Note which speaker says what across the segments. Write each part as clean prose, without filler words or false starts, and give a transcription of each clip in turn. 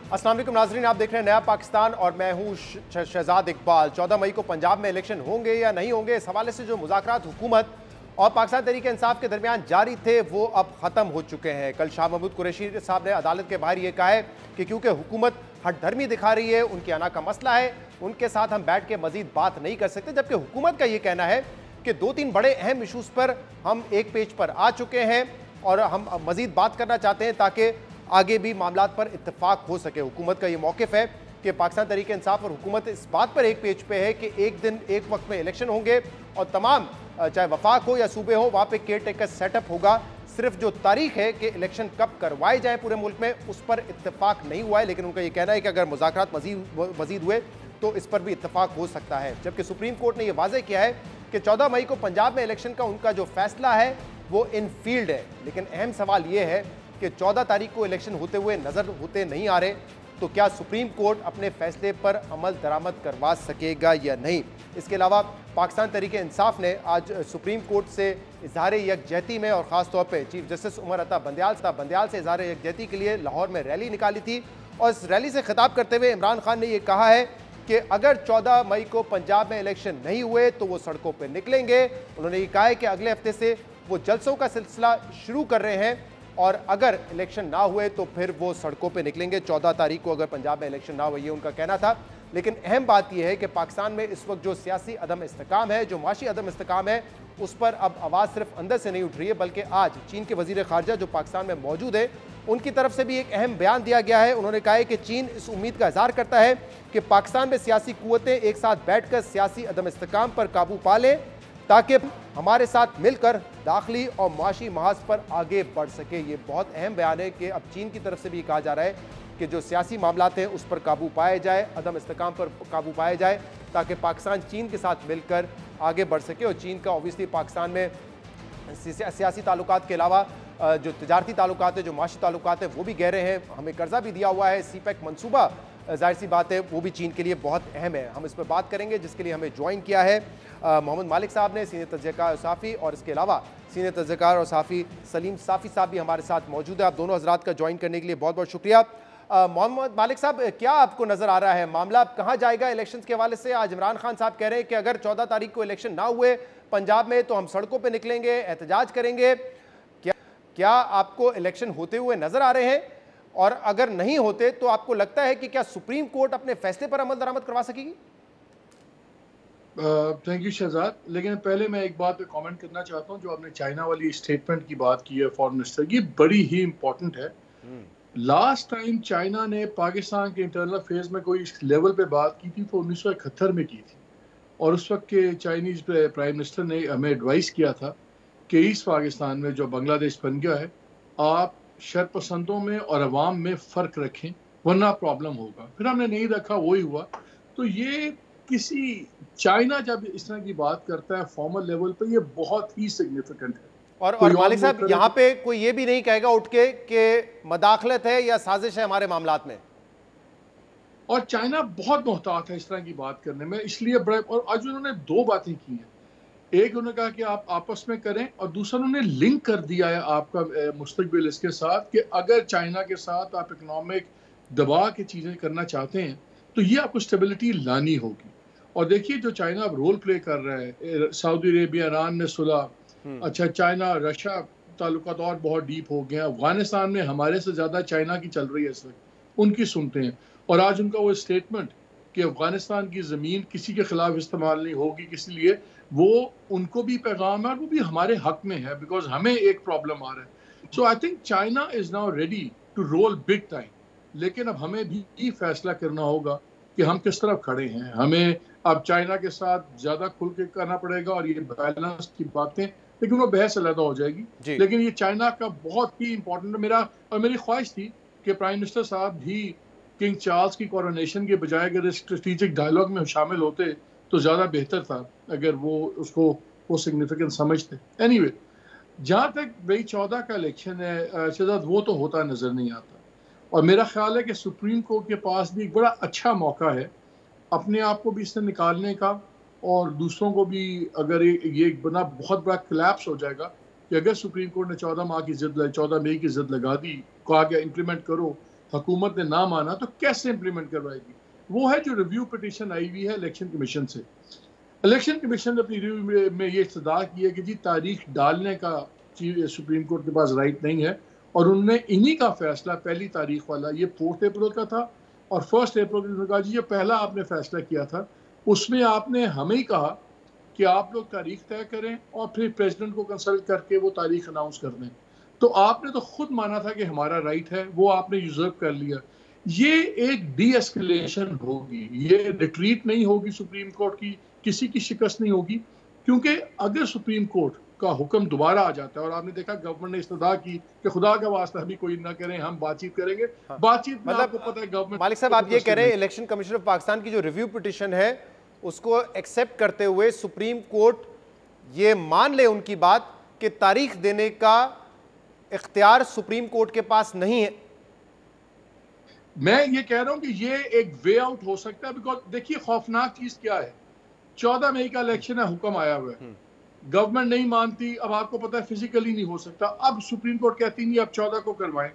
Speaker 1: अस्सलाम वालेकुम नाज़रीन, आप देख रहे हैं नया पाकिस्तान और मैं हूं शहजाद इकबाल। 14 मई को पंजाब में इलेक्शन होंगे या नहीं होंगे, इस हवाले से जो मुज़ाकरात हुकूमत और पाकिस्तान तहरीक इंसाफ के दरमियान जारी थे वो अब ख़त्म हो चुके हैं। कल शाह महमूद कुरैशी साहब ने अदालत के बाहर ये कहा है कि क्योंकि हुकूमत हठधर्मी दिखा रही है, उनकी अना का मसला है, उनके साथ हम बैठ के मजीद बात नहीं कर सकते। जबकि हुकूमत का ये कहना है कि 2-3 बड़े अहम इशूज़ पर हम एक पेज पर आ चुके हैं और हम मजीद बात करना चाहते हैं ताकि आगे भी मामलात पर इत्तेफाक हो सके। हुकूमत का ये मौक़िफ़ है कि पाकिस्तान तहरीक इंसाफ और हुकूमत इस बात पर एक पेज पे है कि एक दिन एक वक्त में इलेक्शन होंगे और तमाम चाहे वफाक हो या सूबे हो वहाँ पे केयर टेकर सेटअप होगा। सिर्फ जो तारीख है कि इलेक्शन कब करवाए जाए पूरे मुल्क में, उस पर इत्तेफाक नहीं हुआ है। लेकिन उनका ये कहना है कि अगर मुज़ाकरात मज़ीद हुए तो इस पर भी इत्तेफाक हो सकता है। जबकि सुप्रीम कोर्ट ने यह वाज़ेह किया है कि 14 मई को पंजाब में इलेक्शन का उनका जो फैसला है वो इन फील्ड है। लेकिन अहम सवाल ये है कि 14 तारीख को इलेक्शन होते हुए नज़र होते नहीं आ रहे, तो क्या सुप्रीम कोर्ट अपने फैसले पर अमल दरामद करवा सकेगा या नहीं। इसके अलावा पाकिस्तान तहरीक इंसाफ ने आज सुप्रीम कोर्ट से इजहार यकजहती में और ख़ास तौर पर चीफ जस्टिस उमर अता बंदयाल से इजहार यकजहती के लिए लाहौर में रैली निकाली थी। और इस रैली से खिताब करते हुए इमरान खान ने यह कहा है कि अगर 14 मई को पंजाब में इलेक्शन नहीं हुए तो वो सड़कों पर निकलेंगे। उन्होंने ये कहा है कि अगले हफ्ते से वो जलसों का सिलसिला शुरू कर रहे हैं और अगर इलेक्शन ना हुए तो फिर वो सड़कों पे निकलेंगे। 14 तारीख को अगर पंजाब में इलेक्शन ना हुए, ये उनका कहना था। लेकिन अहम बात यह है कि पाकिस्तान में इस वक्त जो सियासी अदम इस्तेकाम है, जो माशी अदम इस्तेकाम है, उस पर अब आवाज़ सिर्फ अंदर से नहीं उठ रही है, बल्कि आज चीन के वज़ीर ख़ारजा जो पाकिस्तान में मौजूद है, उनकी तरफ से भी एक अहम बयान दिया गया है। उन्होंने कहा है कि चीन इस उम्मीद का इज़हार करता है कि पाकिस्तान में सियासी क़ुव्वतें एक साथ बैठ कर सियासी अदम इस्तेकाम पर काबू पा लें ताकि हमारे साथ मिलकर दाखिली और माशी महाज पर आगे बढ़ सके। ये बहुत अहम बयान है कि अब चीन की तरफ से भी कहा जा रहा है कि जो सियासी मामलात हैं उस पर काबू पाया जाए, अदम इस्तेकाम पर काबू पाया जाए ताकि पाकिस्तान चीन के साथ मिलकर आगे बढ़ सके। और चीन का ऑब्वियसली पाकिस्तान में सियासी ताल्लुकात के अलावा जो तिजारती ताल्लुकात है, जो माशी ताल्लुकात है, वो भी गहरे हैं। हमें कर्जा भी दिया हुआ है। CPEC मनसूबा जाहिर सी बात है वो भी चीन के लिए बहुत अहम है। हम इस पर बात करेंगे, जिसके लिए हमें ज्वाइन किया है मोहम्मद मालिक साहब ने, सीनियर तजज़ियाकार और साफ़ी, और इसके अलावा सीनियर तजज़ियाकार और साफ़ी सलीम साफ़ी साहब भी हमारे साथ मौजूद है। आप दोनों हजरात का ज्वाइन करने के लिए बहुत बहुत शुक्रिया। मोहम्मद मालिक साहब, क्या आपको नज़र आ रहा है मामला कहाँ जाएगा इलेक्शन के हवाले से? आज इमरान खान साहब कह रहे हैं कि अगर 14 तारीख को इलेक्शन ना हुए पंजाब में तो हम सड़कों पर निकलेंगे, एहतजाज करेंगे। क्या आपको इलेक्शन होते हुए नज़र आ रहे हैं? और अगर नहीं होते तो आपको लगता है कि क्या सुप्रीम कोर्ट अपने फैसले पर अमल दरामद करवा सकेगी?
Speaker 2: Thank you Shahzad. लेकिन पहले मैं एक बात पे कमेंट करना चाहता हूँ। जो आपने चाइना वाली स्टेटमेंट की बात की है फॉरेन मिनिस्टर, ये बड़ी ही इंपॉर्टेंट है। लास्ट टाइम चाइना ने पाकिस्तान के इंटरनल अफेयर्स में कोई इस लेवल पे बात की थी तो 1971 में की थी। और उस वक्त के चाइनीज प्राइम मिनिस्टर ने हमें एडवाइस किया था कि ईस्ट पाकिस्तान में जो बांग्लादेश बन गया है, आप शरपसंदों में और अवाम में फ़र्क रखें वरना प्रॉब्लम होगा। फिर हमने नहीं रखा, वही हुआ। तो ये किसी चाइना जब इस तरह की बात करता है फॉर्मल लेवल पे, ये बहुत ही सिग्निफिकेंट है।
Speaker 1: और मालिक साहब, यहाँ पे कोई ये भी नहीं कहेगा उठ के कि मदाखलत है या साजिश है हमारे मामलात में।
Speaker 2: और चाइना बहुत मोहतात है इस तरह की बात करने में, इसलिए बड़े। और आज उन्होंने दो बातें की हैं। एक उन्होंने कहा कि आप आपस में करें, और दूसरा उन्होंने लिंक कर दिया है आपका मुस्तकबिल इसके साथ कि अगर चाइना के साथ आप इकोनॉमिक दबा के चीज़ें करना चाहते हैं तो ये आपको स्टेबिलिटी लानी होगी। और देखिए जो चाइना अब रोल प्ले कर रहा है, सऊदी अरेबिया ईरान में सुलह, अच्छा चाइना रशिया ताल्लुकात और बहुत डीप हो गए हैं। अफगानिस्तान में हमारे से ज़्यादा चाइना की चल रही है इस वक्त, उनकी सुनते हैं। और आज उनका वो स्टेटमेंट कि अफगानिस्तान की ज़मीन किसी के खिलाफ इस्तेमाल नहीं होगी, किसी लिए, वो उनको भी पैगाम है और वो भी हमारे हक में है, बिकॉज हमें एक प्रॉब्लम आ रहा है। So I think China is now ready to roll big time. लेकिन अब हमें भी फैसला करना होगा कि हम किस तरफ खड़े हैं। हमें अब चाइना के साथ ज़्यादा खुल के करना पड़ेगा और ये बैलेंस की बातें, लेकिन वो बहस अलग हो जाएगी। लेकिन ये चाइना का बहुत ही इंपॉर्टेंट मेरी ख्वाहिश थी कि प्राइम मिनिस्टर साहब भी किंग चार्ल्स की कोरोनेशन के बजाय अगर स्ट्रेटेजिक डायलॉग में शामिल होते तो ज़्यादा बेहतर था, अगर वो सिग्निफिकेंट समझते। एनीवे, जहाँ तक भाई 14 का इलेक्शन है शहजाद, वो तो होता नज़र नहीं आता। और मेरा ख्याल है कि सुप्रीम कोर्ट के पास भी एक बड़ा अच्छा मौका है अपने आप को भी इससे निकालने का, और दूसरों को भी। अगर ये बना बहुत बड़ा कोलैप्स हो जाएगा कि अगर सुप्रीम कोर्ट ने 14 मई की जिद लगाई, कहा कि इम्प्लीमेंट करो, हुकूमत ने ना माना तो कैसे इम्प्लीमेंट करवाएगी? वो है जो रिव्यू पिटीशन आई हुई है इलेक्शन कमीशन से। इलेक्शन कमीशन ने अपनी रिव्यू में ये इस्तदा की है कि जी तारीख डालने का सुप्रीम कोर्ट के पास राइट नहीं है, और उनने इन्हीं का फैसला पहली तारीख वाला, ये 4 अप्रैल का था, और 1 अप्रैल को कहा जी ये पहला आपने फैसला किया था, उसमें आपने हमें ही कहा कि आप लोग तारीख तय करें और फिर प्रेसिडेंट को कंसल्ट करके वो तारीख अनाउंस कर दें। तो आपने तो खुद माना था कि हमारा राइट है, वो आपने यूजर्व कर लिया। ये एक डी एस्केलेशन होगी, ये रिट्रीट नहीं होगी सुप्रीम कोर्ट की, किसी की शिकस्त नहीं होगी, क्योंकि अगर सुप्रीम कोर्ट का हुक्म दोबारा आ जाता है, और आपने देखा गवर्नमेंट ने इस्तदा की कि खुदा का वास्ता अभी कोई ना करें, हम बातचीत करेंगे।
Speaker 1: हाँ।
Speaker 2: बातचीत में
Speaker 1: मतलब
Speaker 2: आपको पता है गवर्नमेंट,
Speaker 1: मालिक साहब आप ये कह रहे हैं इलेक्शन कमीशन ऑफ पाकिस्तान की जो रिव्यू पिटीशन है उसको एक्सेप्ट करते हुए सुप्रीम कोर्ट ये मान ले उनकी बात कि तारीख देने का इख्तियार सुप्रीम कोर्ट के पास नहीं है।
Speaker 2: मैं ये कह रहा हूं कि ये एक वे आउट हो सकता है, बिकॉज देखिए खौफनाक चीज क्या है, 14 मई का इलेक्शन है, हुक्म आया हुआ है, गवर्नमेंट नहीं मानती, अब आपको पता है फिजिकली नहीं हो सकता, अब सुप्रीम कोर्ट कहती नहीं अब 14 को करवाएं,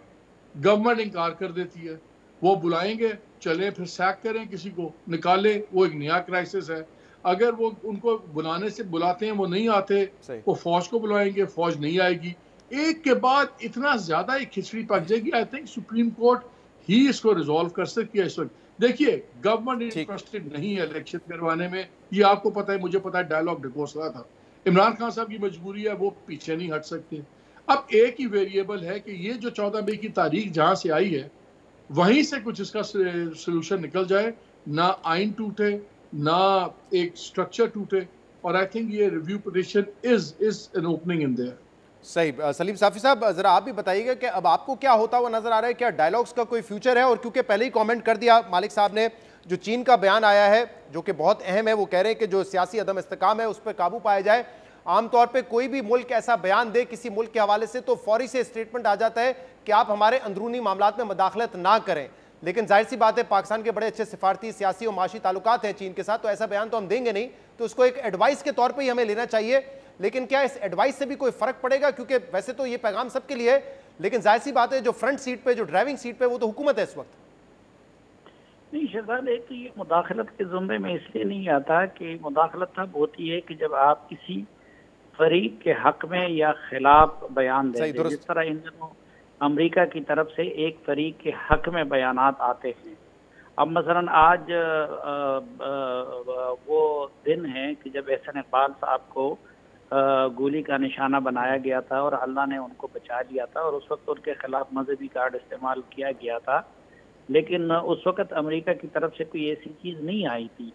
Speaker 2: गवर्नमेंट इनकार कर देती है, वो बुलाएंगे, चले फिर सैक करें, किसी को निकाले, वो एक नया क्राइसिस है। अगर वो उनको बुलाने से बुलाते हैं वो नहीं आते, वो फौज को बुलाएंगे, फौज नहीं आएगी, एक के बाद इतना ज्यादा एक खिचड़ी पक जाएगी। आई थिंक सुप्रीम कोर्ट ही इसको रिजॉल्व कर सकती है इस वक्त। देखिए गवर्नमेंट इंटरेस्टेड नहीं है इलेक्शन करवाने में, ये आपको पता है, मुझे पता है, डायलॉग डिकोस रहा था। इमरान खान साहब की मजबूरी है, वो पीछे नहीं हट सकते। अब एक ही वेरिएबल है कि ये जो 14 मई की तारीख जहां से आई है वहीं से कुछ इसका सोल्यूशन निकल जाए, ना आइन टूटे ना एक स्ट्रक्चर टूटे, और आई थिंक ये review petition is an opening in their.
Speaker 1: सही। सलीम साफी साहब जरा आप भी बताइएगा कि अब आपको क्या होता हुआ नजर आ रहा है, क्या डायलॉग्स का कोई फ्यूचर है? और क्योंकि पहले ही कमेंट कर दिया मालिक साहब ने, जो चीन का बयान आया है जो कि बहुत अहम है, वो कह रहे हैं कि जो सियासी अदम इस्तेकाम है उस पर काबू पाया जाए। आमतौर पे कोई भी मुल्क ऐसा बयान दे किसी मुल्क के हवाले से तो फौरी से स्टेटमेंट आ जाता है कि आप हमारे अंदरूनी मामलात में मदाखलत ना करें, लेकिन जाहिर सी बात है पाकिस्तान के बड़े अच्छे सिफारती सियासी और माशी ताल्लुकात हैं चीन के साथ, तो ऐसा बयान तो हम देंगे नहीं, तो उसको एक एडवाइस के तौर पर ही हमें लेना चाहिए। लेकिन क्या इस एडवाइस से भी कोई फर्क पड़ेगा? क्योंकि वैसे तो ये पैगाम सबके लिए है, लेकिन जाहिर सी बात है जो फ्रंट सीट पे, जो ड्राइविंग सीट पे, वो तो हुकूमत है इस वक्त।
Speaker 3: नहीं शहजाद, एक तो ये मुदाखलत के जुम्रे में इसलिए नहीं आता कि मुदाखलत तब होती है कि जब आप किसी फरीक के हक में या खिलाफ बयान देते हैं, जिस तरह इन दिनों अमरीका की तरफ से एक फरीक के हक में बयानात आते हैं। अब मसलन आज वो दिन है कि जब एहसन इकबाल साहब को गोली का निशाना बनाया गया था और अल्लाह ने उनको बचा लिया था, और उस वक्त उनके खिलाफ मजहबी कार्ड इस्तेमाल किया गया था, लेकिन उस वक्त अमेरिका की तरफ से कोई ऐसी चीज़ नहीं आई थी।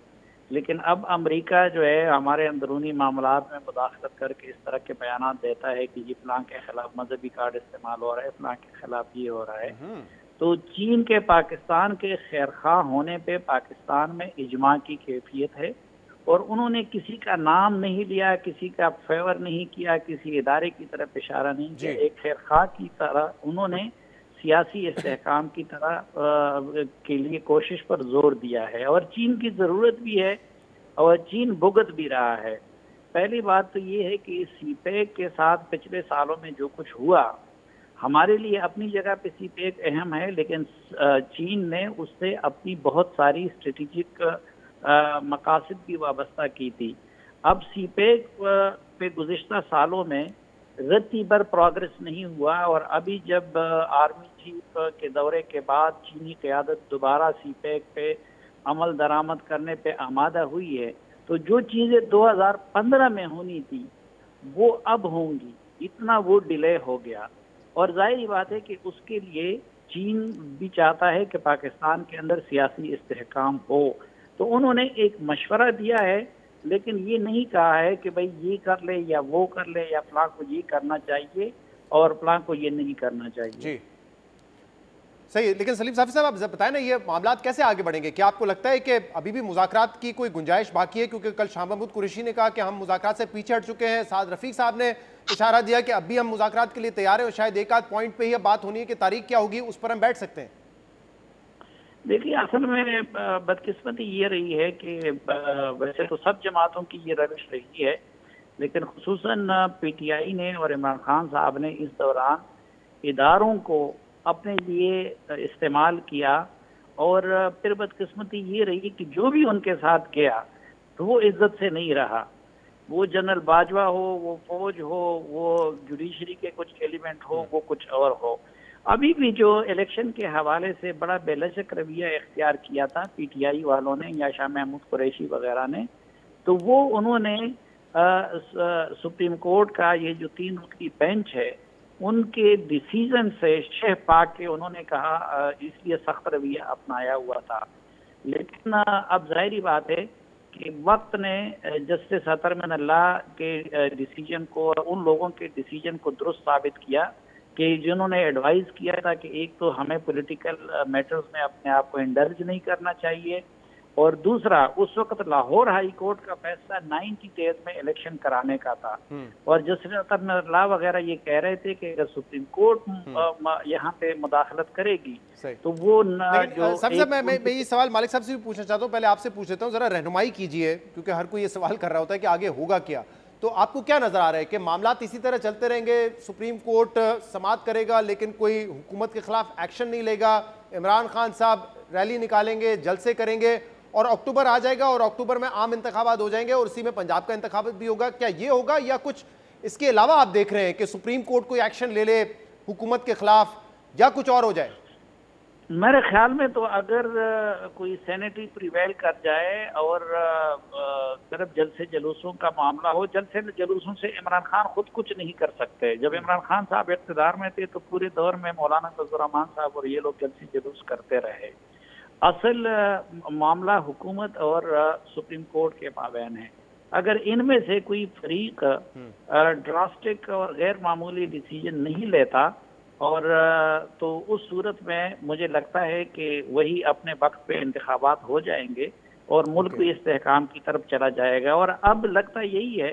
Speaker 3: लेकिन अब अमेरिका जो है हमारे अंदरूनी मामलात में मुदाखलत करके इस तरह के बयान देता है कि जी फलां के खिलाफ मजहबी कार्ड इस्तेमाल हो रहा है, फलां के खिलाफ ये हो रहा है। तो चीन के पाकिस्तान के खैरखा होने पे पाकिस्तान में इजमा की कैफियत है, और उन्होंने किसी का नाम नहीं लिया, किसी का फेवर नहीं किया, किसी इदारे की तरफ इशारा नहीं किया, एक खैरखा की तरह उन्होंने सियासी इस्तेहकाम की तरह के लिए कोशिश पर जोर दिया है। और चीन की ज़रूरत भी है और चीन भुगत भी रहा है। पहली बात तो ये है कि सीपेक के साथ पिछले सालों में जो कुछ हुआ, हमारे लिए अपनी जगह पे सीपेक अहम है, लेकिन चीन ने उससे अपनी बहुत सारी स्ट्रेटेजिक मकासद भी वाबस्ता की थी। अब सीपेक पे गुज़िश्ता सालों में रत्ती भर प्रोग्रेस नहीं हुआ, और अभी जब आर्मी चीफ के दौरे के बाद चीनी क़यादत दोबारा सीपेक पे अमल दरामद करने पे आमादा हुई है, तो जो चीज़ें 2015 में होनी थी वो अब होंगी, इतना वो डिले हो गया। और जाहिर बात है कि उसके लिए चीन भी चाहता है कि पाकिस्तान के अंदर सियासी इस्तेहकाम हो, तो उन्होंने एक मशवरा दिया है, लेकिन ये नहीं कहा है कि भाई ये कर ले या वो कर ले, या फलां को ये करना चाहिए और फलां को ये नहीं करना चाहिए।
Speaker 1: जी सही। लेकिन सलीम साफी साहब आप बताएं ना, ये मामलात कैसे आगे बढ़ेंगे? क्या आपको लगता है कि अभी भी मुज़ाकरात की कोई गुंजाइश बाकी है? क्योंकि कल शाह महमूद कुरैशी ने कहा कि हम मुज़ाकरात से पीछे हट चुके हैं, साद रफीक साहब ने इशारा दिया कि अभी हम मुज़ाकरात के लिए तैयार हैं, और शायद एक आध पॉइंट पे ही बात होनी है कि तारीख क्या होगी उस पर हम बैठ सकते हैं।
Speaker 3: देखिए असल में बदकिस्मती ये रही है कि वैसे तो सब जमातों की ये रविश रही है, लेकिन खुसूसन PTI ने और इमरान खान साहब ने इस दौरान इदारों को अपने लिए इस्तेमाल किया। और फिर बदकिस्मती ये रही कि जो भी उनके साथ गया तो वो इज्जत से नहीं रहा। वो जनरल बाजवा हो, वो फौज हो, वो जुडिशरी के कुछ एलिमेंट हो, वो कुछ और हो। अभी भी जो इलेक्शन के हवाले से बड़ा बेलचक रवैया इख्तियार किया था पीटीआई वालों ने या शाह महमूद कुरैशी वगैरह ने, तो वो उन्होंने सुप्रीम कोर्ट का ये जो 3 रुकनी बेंच है उनके डिसीजन से शह पा के उन्होंने कहा, इसलिए सख्त रवैया अपनाया हुआ था। लेकिन अब जाहिर बात है कि वक्त ने जस्टिस अतर अल्लाह के डिसीजन को और उन लोगों के डिसीजन को दुरुस्त साबित किया कि जिन्होंने एडवाइस किया था कि एक तो हमें पॉलिटिकल मैटर्स में अपने आप को इंडल्ज नहीं करना चाहिए, और दूसरा उस वक्त लाहौर हाई कोर्ट का फैसला 90 डेज में इलेक्शन कराने का था। और जस्टिस अतर अल्लाह वगैरह ये कह रहे थे कि अगर सुप्रीम कोर्ट यहाँ पे मुदाखलत करेगी तो वो
Speaker 1: सबसे मैं ये सवाल मालिक साहब से भी पूछना चाहता हूँ, पहले आपसे पूछ लेता हूँ, जरा रहनुमाई कीजिए क्योंकि हर कोई ये सवाल कर रहा होता है कि आगे होगा क्या। तो आपको क्या नजर आ रहा है कि मामला इसी तरह चलते रहेंगे, सुप्रीम कोर्ट समाअत करेगा लेकिन कोई हुकूमत के खिलाफ एक्शन नहीं लेगा, इमरान खान साहब रैली निकालेंगे, जलसे करेंगे और अक्टूबर आ जाएगा और अक्टूबर में आम इंतखाबात हो जाएंगे और उसी में पंजाब का इंतखाबात भी होगा, क्या ये होगा या कुछ इसके अलावा आप देख रहे हैं कि सुप्रीम कोर्ट कोई एक्शन ले ले हुकूमत के खिलाफ या कुछ और हो जाए?
Speaker 3: मेरे ख्याल में तो अगर कोई सेनेटरी प्रिवेल कर जाए और सिर्फ जलसे जलूसों का मामला हो, जलसे जलूसों से इमरान खान खुद कुछ नहीं कर सकते। जब इमरान खान साहब इक़्तिदार में थे तो पूरे दौर में मौलाना फजल रहमान साहब और ये लोग जलसे जलूस करते रहे। असल मामला हुकूमत और सुप्रीम कोर्ट के माबैन है। अगर इनमें से कोई फरीक ड्रास्टिक और गैर मामूली डिसीजन नहीं लेता और तो उस सूरत में मुझे लगता है कि वही अपने वक्त पे इंतखाबात हो जाएंगे और मुल्क भी इस्तेहकाम की तरफ चला जाएगा। और अब लगता यही है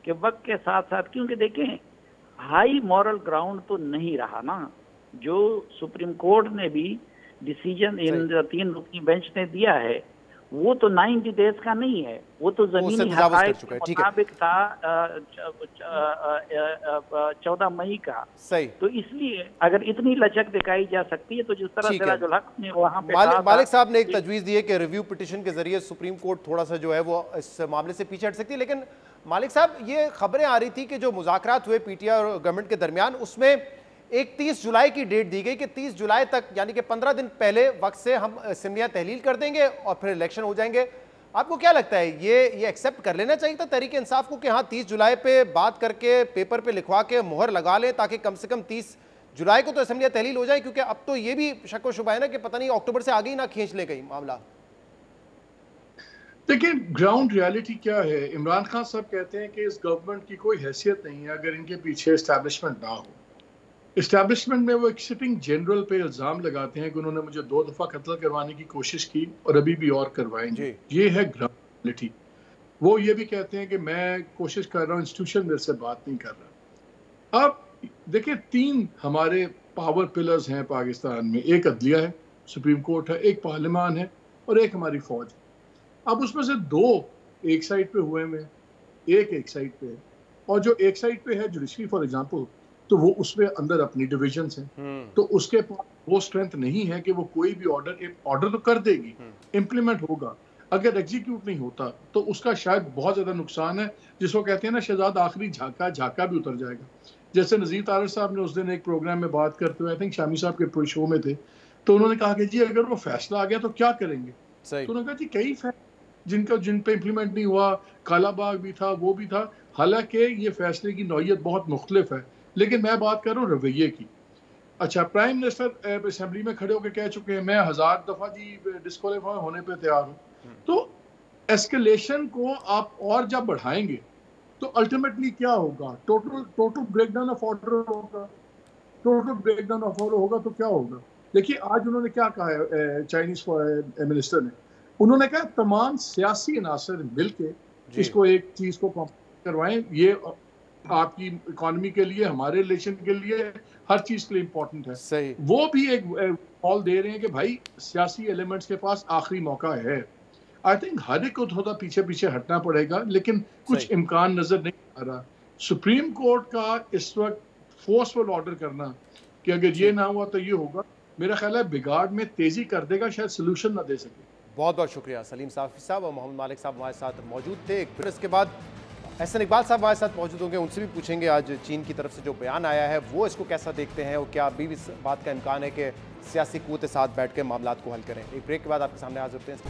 Speaker 3: कि वक्त के साथ साथ, क्योंकि देखें हाई मॉरल ग्राउंड तो नहीं रहा ना, जो सुप्रीम कोर्ट ने भी डिसीजन इन 3 रुकनी बेंच ने दिया है वो तो 90 डेज का नहीं है, वो तो जमीनी हक़ाइक़ के मुताबिक था 14 मई का।
Speaker 1: सही।
Speaker 3: तो इसलिए अगर इतनी लचक दिखाई जा सकती है तो जिस तरह सिराजुल हक ने वहाँ पे
Speaker 1: मालिक साहब ने एक तजवीज़ दी है कि रिव्यू पिटिशन के जरिए सुप्रीम कोर्ट थोड़ा सा जो है वो इस मामले से पीछे हट सकती है। लेकिन मालिक साहब ये खबरें आ रही थी कि जो मुज़ाकरात हुए पीटीआई और गवर्नमेंट के दरमियान उसमें एक 30 जुलाई की डेट दी गई कि 30 जुलाई तक यानी कि 15 दिन पहले वक्त से हम असेंबलियां तहलील कर देंगे और फिर इलेक्शन हो जाएंगे। आपको क्या लगता है ये एक्सेप्ट कर लेना चाहिए था तहरीक इंसाफ को कि हाँ 30 जुलाई पे बात करके पेपर पे लिखवा के मोहर लगा लें ताकि कम से कम 30 जुलाई को तो असेंबलियां तहलील हो जाए, क्योंकि अब तो ये भी शक व शुबा है ना कि पता नहीं अक्टूबर से आगे ही ना खींच ले गई मामला।
Speaker 2: देखिए ग्राउंड रियलिटी क्या है, इमरान खान साहब कहते हैं कि इस गवर्नमेंट की कोई हैसियत नहीं है अगर इनके पीछे एस्टैब्लिशमेंट ना हो। इस्टेब्लिशमेंट में वो एक सिटिंग जनरल पे इल्ज़ाम लगाते हैं कि उन्होंने मुझे 2 दफ़ा कत्ल करवाने की कोशिश की और अभी भी और करवाएंगे। ये है ग्राउंड। वो ये भी कहते हैं कि मैं कोशिश कर रहा हूँ, इंस्टीट्यूशन मेरे से बात नहीं कर रहा। अब देखिए 3 हमारे पावर पिलर्स हैं पाकिस्तान में, एक अदलिया है, सुप्रीम कोर्ट है, एक पार्लियामान है और एक हमारी फौज है। अब उसमें से 2 एक साइड पे हुए हैं, एक साइड पे है, और जो एक साइड पे है जुडिशरी फॉर एग्जाम्पल, तो वो उसमें अंदर अपनी डिविजन्स हैं, तो उसके पास वो स्ट्रेंथ नहीं है कि वो कोई भी ऑर्डर तो कर देगी, इम्प्लीमेंट होगा। अगर एग्जीक्यूट नहीं होता तो उसका शायद बहुत ज्यादा नुकसान है, जिसको कहते हैं ना शहजाद आखिरी झाका भी उतर जाएगा। जैसे नज़ीर तारड़ साहब ने उस दिन एक प्रोग्राम में बात करते हुए, आई थिंक शामी साहब के शो में थे, तो उन्होंने कहा कि जी अगर वो फैसला आ गया तो क्या करेंगे। तो उन्होंने कहा जी कई जिन पे इम्प्लीमेंट नहीं हुआ, कालाबाग भी था, वो भी था। हालांकि ये फैसले की नौयत बहुत मुख्तलिफ है, लेकिन मैं बात कर रहा हूँ रवैये की। अच्छा, प्राइम मिनिस्टर असेंबली में खड़े होकर कह चुके हैं मैं 1000 दफा जी डिस्क्वालीफाई होने पे तैयार हूँ। तो एस्केलेशन को आप और जब बढ़ाएंगे तो अल्टीमेटली क्या होगा, टोटल ब्रेकडाउन ऑफ ऑर्डर होगा। टोटल ब्रेकडाउन ऑफ ऑर्डर होगा तो क्या होगा। देखिए आज उन्होंने क्या कहा है चाइनीज मिनिस्टर ने, उन्होंने कहा तमाम सियासी अनासर मिलके इसको एक चीज को करवाएं, ये आपकी इकोनॉमी के लिए, हमारे रिलेशन के लिए, हर चीज के लिए इंपॉर्टेंट है।
Speaker 1: सही।
Speaker 2: वो भी एक कॉल दे रहे हैं कि भाई सियासी एलिमेंट्स के पास आखिरी मौका है। आई थिंक हर एक को थोड़ा पीछे हटना पड़ेगा, लेकिन कुछ इम्कान नजर नहीं आ रहा। सुप्रीम कोर्ट का इस वक्त फोर्सफुल ऑर्डर करना कि अगर ये ना हुआ तो ये होगा। मेरा ख्याल है बिगाड़ में तेजी कर देगा, शायद सोल्यूशन ना दे सके।
Speaker 1: बहुत बहुत शुक्रिया सलीम साफ़ी साहब और मोहम्मद मालिक साहब हमारे साथ मौजूद थे। एक फिर इसके बाद एहसन इकबाल साहब हमारे साथ मौजूद होंगे, उनसे भी पूछेंगे आज चीन की तरफ से जो बयान आया है वो इसको कैसा देखते हैं और क्या अभी भी इस बात का इम्कान है कि सियासी क़ुव्वत साथ बैठ के मामला को हल करें। एक ब्रेक के बाद आपके सामने हाजिर होते हैं।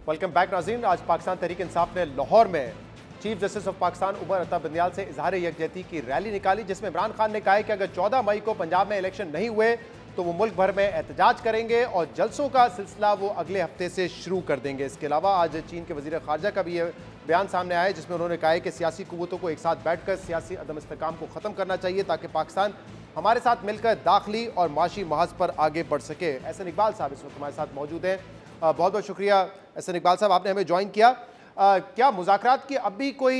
Speaker 1: वेलकम बैक नाज़रीन। आज पाकिस्तान तहरीक इंसाफ ने लाहौर में chief justice of Pakistan Umar Ata Bandial से इजहार यकजहती की रैली निकाली, जिसमें इमरान खान ने कहा है कि अगर 14 मई को पंजाब में इलेक्शन नहीं हुए तो वो मुल्क भर में एहतजाज करेंगे और जलसों का सिलसिला वो अगले हफ्ते से शुरू कर देंगे। इसके अलावा आज चीन के वज़ीर ख़ारजा का भी ये बयान सामने आया है, जिसमें उन्होंने कहा है कि सियासी क़ुव्वतों को एक साथ बैठकर सियासी अदम इस्तेकाम को ख़त्म करना चाहिए ताकि पाकिस्तान हमारे साथ मिलकर दाखिली और माशी महाज पर आगे बढ़ सके। एहसन इकबाल साहब इस वक्त हमारे साथ मौजूद हैं। बहुत बहुत शुक्रिया एहसन इकबाल साहब, आपने हमें ज्वाइन किया। क्या मुज़ाकरात की अब भी कोई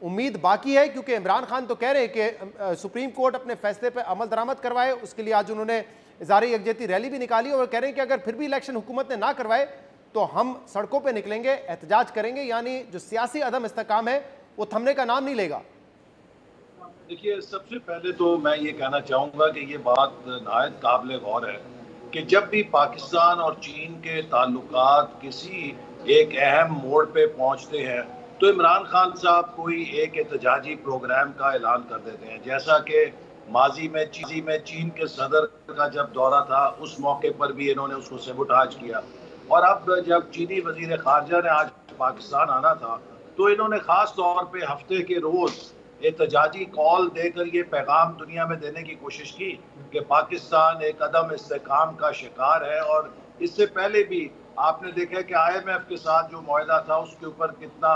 Speaker 1: उम्मीद बाकी है? क्योंकि इमरान खान तो कह रहे हैं कि सुप्रीम कोर्ट अपने फैसले पर अमल दरामद करवाए, उसके लिए आज उन्होंने इज़हार यकजहती रैली भी निकाली और कह रहे हैं कि अगर फिर भी इलेक्शन हुकूमत ने ना करवाए तो हम सड़कों पर निकलेंगे, एहतजाज करेंगे, यानी जो सियासी अदम इस्तेकाम है वो थमने का नाम नहीं लेगा।
Speaker 4: देखिए, सबसे पहले तो मैं ये कहना चाहूँगा कि ये बात नहायत काबिल गौर है कि जब भी पाकिस्तान और चीन के ताल्लुकात किसी एक अहम मोड़ पे पहुँचते हैं तो इमरान खान साहब कोई एक एहतजाजी प्रोग्राम का ऐलान कर देते हैं। जैसा कि माजी में चीन के सदर का जब दौरा था उस मौके पर भी इन्होंने उसको सेबोटाज किया, और अब जब चीनी वजीर खारजा ने आज पाकिस्तान आना था तो इन्होंने ख़ास तौर पे हफ्ते के रोज़ एहतजाजी कॉल देकर ये पैगाम दुनिया में देने की कोशिश की कि पाकिस्तान एक अदम इस्तेकाम का शिकार है। और इससे पहले भी आपने देखा कि IMF के साथ जो मुआहदा था उसके ऊपर कितना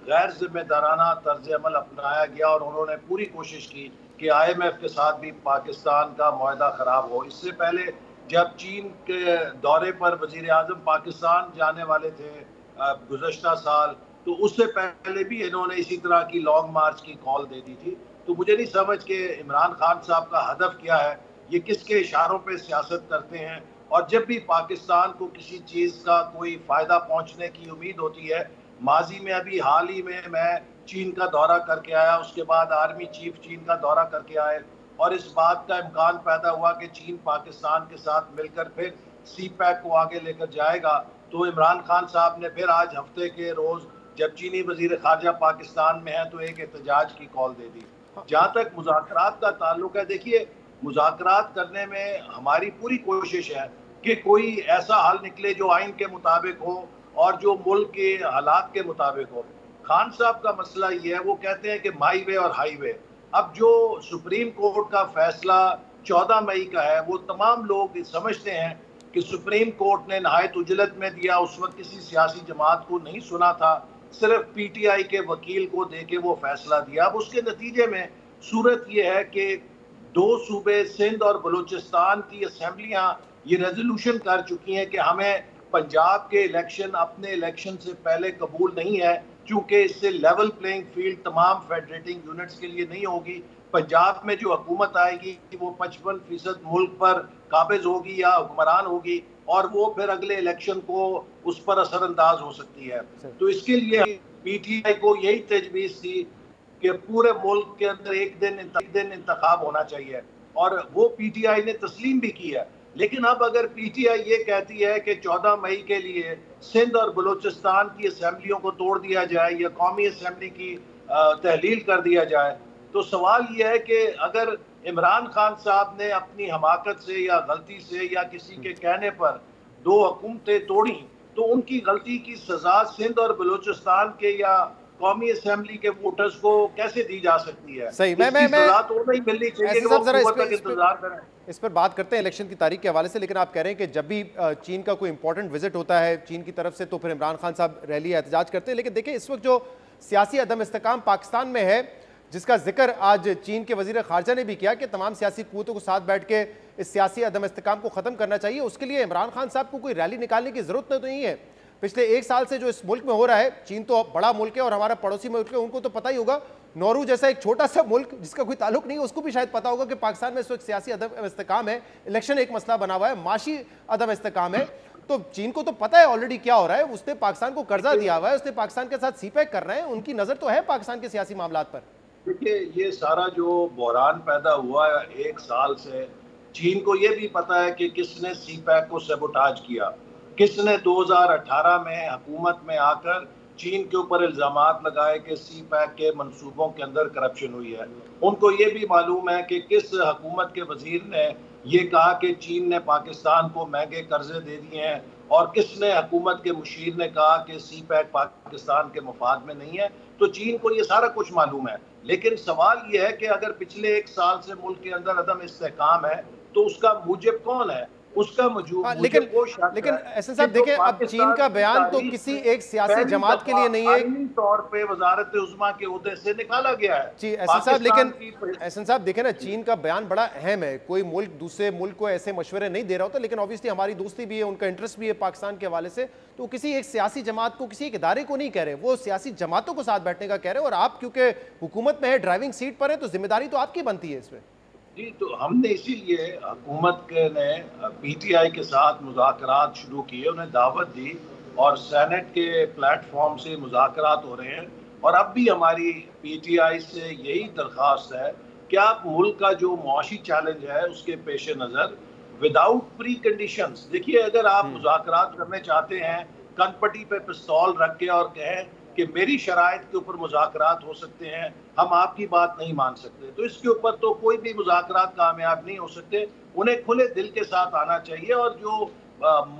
Speaker 4: गैर जिम्मेदाराना तर्ज अमल अपनाया गया और उन्होंने पूरी कोशिश की कि IMF के साथ भी पाकिस्तान का मुआहदा ख़राब हो। इससे पहले जब चीन के दौरे पर वज़ीर आज़म पाकिस्तान जाने वाले थे गुज़श्ता साल, तो उससे पहले भी इन्होंने इसी तरह की लॉन्ग मार्च की कॉल दे दी थी। तो मुझे नहीं समझ कि इमरान खान साहब का हदफ क्या है, ये किसके इशारों पे सियासत करते हैं। और जब भी पाकिस्तान को किसी चीज़ का कोई फ़ायदा पहुंचने की उम्मीद होती है, माजी में अभी हाल ही में मैं चीन का दौरा करके आया, उसके बाद आर्मी चीफ चीन का दौरा करके आए और इस बात का इम्कान पैदा हुआ कि चीन पाकिस्तान के साथ मिलकर फिर CPEC को आगे लेकर जाएगा। तो इमरान खान साहब ने फिर आज हफ्ते के रोज़ जब चीनी वजीर खारजा पाकिस्तान में है तो एक एहतजाज की कॉल दे दी। जहाँ तक मुज़ाकरात का ताल्लुक है, देखिए मुज़ाकरात करने में हमारी पूरी कोशिश है कि कोई ऐसा हल निकले जो आइन के मुताबिक हो और जो मुल्क के हालात के मुताबिक हो। खान साहब का मसला ये है, वो कहते हैं कि माई वे और हाईवे। अब जो सुप्रीम कोर्ट का फैसला 14 मई का है वो तमाम लोग समझते हैं कि सुप्रीम कोर्ट ने नहायत उजलत में दिया, उस वक्त किसी सियासी जमात को नहीं सुना था, सिर्फ PTI के वकील को देके वो फैसला दिया। अब उसके नतीजे में सूरत ये है कि 2 सूबे सिंध और बलूचिस्तान की असेंबलियां ये रेजोल्यूशन कर चुकी हैं कि हमें पंजाब के इलेक्शन अपने इलेक्शन से पहले कबूल नहीं है, क्योंकि इससे लेवल प्लेइंग फील्ड तमाम फेडरेटिंग यूनिट्स के लिए नहीं होगी। पंजाब में जो हुकूमत आएगी वो 55% मुल्क पर काबिज होगी या हुक्मरान होगी और वो फिर अगले इलेक्शन को उस पर असरअंदाज हो सकती है। तो इसके लिए PTI को यही तजवीज़ थी कि पूरे मुल्क के अंदर एक दिन इंतखाब होना चाहिए और वो PTI ने तस्लीम भी की है। लेकिन अब अगर PTI ये कहती है कि 14 मई के लिए सिंध और बलूचिस्तान की असेंबलियों को तोड़ दिया जाए या कौमी असेंबली की तहलील कर दिया जाए, तो सवाल ये है कि अगर इमरान खान साहब ने अपनी हमाकत से या गलती से या किसी के कहने पर 2 हुकूमतें तोड़ी तो उनकी गलती की सजा सिंध और बलूचिस्तान के या कौमी असेंबली के वोटर्स को कैसे दी जा सकती है?
Speaker 1: सही, मैं
Speaker 4: तो नहीं मिलनी चाहिए कि वो तक इंतजार करें।
Speaker 1: इस पर बात करते हैं इलेक्शन की तारीख के हवाले से, लेकिन आप कह रहे हैं कि जब भी चीन का कोई इंपॉर्टेंट विजिट होता है चीन की तरफ से तो फिर इमरान खान साहब रैली एहतजाज करते हैं। लेकिन देखिए इस वक्त जो सियासी अदम इस्तेकाम पाकिस्तान में है, जिसका जिक्र आज चीन के वजीर खारजा ने भी किया कि तमाम सियासी कुव्वतों को साथ बैठ के इस सियासी अदम इस्तेकाम को ख़त्म करना चाहिए, उसके लिए इमरान खान साहब को कोई रैली निकालने की ज़रूरत तो नहीं है। पिछले 1 साल से जो इस मुल्क में हो रहा है, चीन तो बड़ा मुल्क है और हमारा पड़ोसी मुल्क है, उनको तो पता ही होगा। नौरू जैसा एक छोटा सा मुल्क जिसका कोई ताल्लुक नहीं है, उसको भी शायद पता होगा कि पाकिस्तान में इस वक्त सियासी अदम इस्तेकाम है, इलेक्शन एक मसला बना हुआ है, माशी अदम इस्तेकाम है। तो चीन को तो पता है ऑलरेडी क्या हो रहा है, उसने पाकिस्तान को कर्जा दिया हुआ है, उसने पाकिस्तान के साथ सीपैक कर रहे हैं, उनकी नजर तो है पाकिस्तान के सियासी मामलात पर।
Speaker 4: देखिए, ये सारा जो बहरान पैदा हुआ है 1 साल से, चीन को ये भी पता है कि किसने सीपैक को सबोटाज किया, किसने 2018 में हुकूमत में आकर चीन के ऊपर इल्जामात लगाए कि सीपैक के मंसूबों के अंदर करप्शन हुई है। उनको ये भी मालूम है कि किस हुकूमत के वजीर ने ये कहा कि चीन ने पाकिस्तान को महंगे कर्जे दे दिए हैं, और किसने हुकूमत के मुशीर ने कहा कि सीपैक पाकिस्तान के मफाद में नहीं है। तो चीन को ये सारा कुछ मालूम है, लेकिन सवाल ये है कि अगर पिछले 1 साल से मुल्क के अंदर अदम इस्तेहकाम है तो उसका मूजिब कौन है? उसका
Speaker 1: लेकिन एहसन साहब देखें, अब चीन का बयान तो किसी एक सियासी जमात के लिए नहीं है,
Speaker 4: तौर पे वजारत उज़्मा के ओहदे से निकाला गया है
Speaker 1: जी एहसन साहब। लेकिन एहसन साहब देखें ना, चीन का बयान बड़ा अहम है, कोई मुल्क दूसरे मुल्क को ऐसे मशवरे नहीं दे रहा होता, लेकिन ऑब्वियसली हमारी दोस्ती भी है, उनका इंटरेस्ट भी है पाकिस्तान के हवाले से, तो किसी एक सियासी जमात को, किसी एक इदारे को नहीं कह रहे, वो सियासी जमातों को साथ बैठने का कह रहे हैं। और आप क्योंकि हुकूमत में है, ड्राइविंग सीट पर है, तो जिम्मेदारी तो आपकी बनती है इसमें।
Speaker 4: जी, तो हमने इसीलिए हुकूमत ने पीटीआई के साथ मुज़ाकरात शुरू किए, उन्हें दावत दी, और सेनेट के प्लेटफॉर्म से मुज़ाकरात हो रहे हैं। और अब भी हमारी पीटीआई से यही दरख्वास्त है कि आप मुल्क का जो मुआशी चैलेंज है उसके पेश नज़र विदाउट प्री कंडीशंस, देखिए, अगर आप मुज़ाकरात करने चाहते हैं कनपटी पे पिस्तौल रख के और कहें कि मेरी शराइत के ऊपर मुज़ाकरात हो सकते हैं, हम आपकी बात नहीं मान सकते, तो इसके ऊपर तो कोई भी मुज़ाकरात कामयाब नहीं हो सकते। उन्हें खुले दिल के साथ आना चाहिए, और जो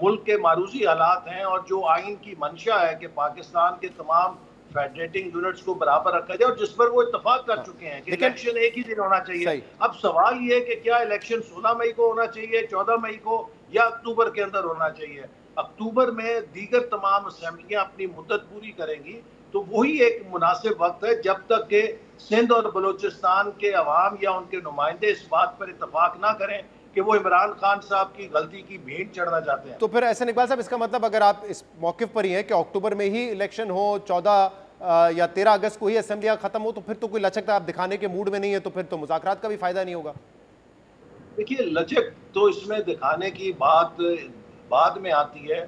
Speaker 4: मुल्क के मारूजी हालात हैं और जो आइन की मंशा है कि पाकिस्तान के तमाम फेडरेटिंग यूनिट्स को बराबर रखा जाए, और जिस पर वो इत्तेफाक कर चुके हैं कि इलेक्शन एक ही दिन होना चाहिए। अब सवाल ये है कि क्या इलेक्शन 16 मई को होना चाहिए, 14 मई को, या अक्टूबर के अंदर होना चाहिए। अक्टूबर में दीगर तमाम असेंबलियां अपनी मुद्दत पूरी करेंगी, तो वही एक मुनासिब वक्त है जब तक कि सिंध और बलूचिस्तान के अवाम या उनके नुमाइंदे इस बात पर इत्तफाक ना करें कि वो इमरान खान साहब की गलती की भेंट चढ़ना चाहते हैं।
Speaker 1: तो फिर एहसन इकबाल साहब, इसका मतलब अगर आप इस मौक़िफ़ पर ही हैं कि अक्टूबर में ही इलेक्शन हो, 14 या 13 अगस्त को ही असेंबलियां खत्म हो, तो फिर तो कोई लचकता आप दिखाने के मूड में नहीं है, तो फिर तो मुज़ाकरात का भी फायदा नहीं होगा।
Speaker 4: देखिए, लचक तो इसमें दिखाने की बात बाद में आती है।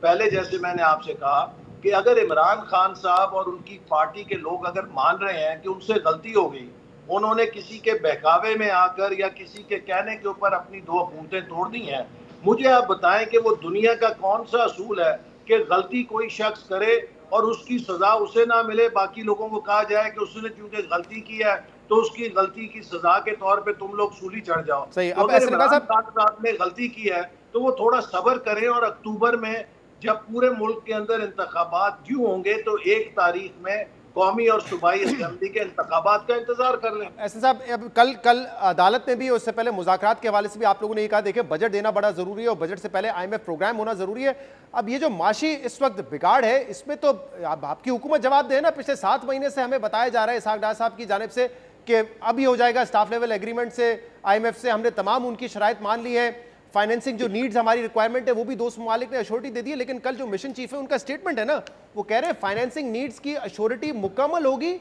Speaker 4: पहले जैसे मैंने आपसे कहा कि अगर इमरान खान साहब और उनकी पार्टी के लोग अगर मान रहे हैं कि उनसे गलती हो गई, उन्होंने किसी के बहकावे में आकर या किसी के कहने के ऊपर अपनी 2 पूंछें तोड़ दी हैं, मुझे आप बताएं कि वो दुनिया का कौन सा असूल है कि गलती कोई शख्स करे और उसकी सजा उसे ना मिले, बाकी लोगों को कहा जाए कि उसने चूंकि गलती की है तो उसकी गलती की सजा के तौर पे तुम लोग सूली चढ़ जाओ।
Speaker 1: सही।
Speaker 4: तो अगर इमरान खान साहब ने गलती की है तो वो थोड़ा सब्र करें, और अक्टूबर में जब पूरे मुल्क के अंदर इंतखाबात ड्यू होंगे तो 1 तारीख में कौमी और सूबाई असेंबली के इंतखाबात का इंतजार कर लें।
Speaker 1: ऐसे साहब, अब कल अदालत में भी, उससे पहले मुज़ाकरात के हवाले से भी आप लोगों ने ये कहा, देखिए बजट देना बड़ा जरूरी है और बजट से पहले IMF प्रोग्राम होना जरूरी है। अब ये जो माशी इस वक्त बिगाड़ है, इसमें तो आपकी हुकूमत जवाब दे ना। पिछले 7 महीने से हमें बताया जा रहा है इसहाक डार साहब की जानिब से कि अब ये हो जाएगा, स्टाफ लेवल एग्रीमेंट से IMF से हमने तमाम उनकी शराइत मान ली है, फाइनेंसिंग जो नीड्स हमारी रिक्वायरमेंट है वो भी 2 ममालिक ने अश्योरिटी दे दी है। लेकिन कल जो मिशन चीफ है उनका स्टेटमेंट है ना, वो कह रहे हैं फाइनेंसिंग नीड्स की अश्योरिटी मुकम्मल होगी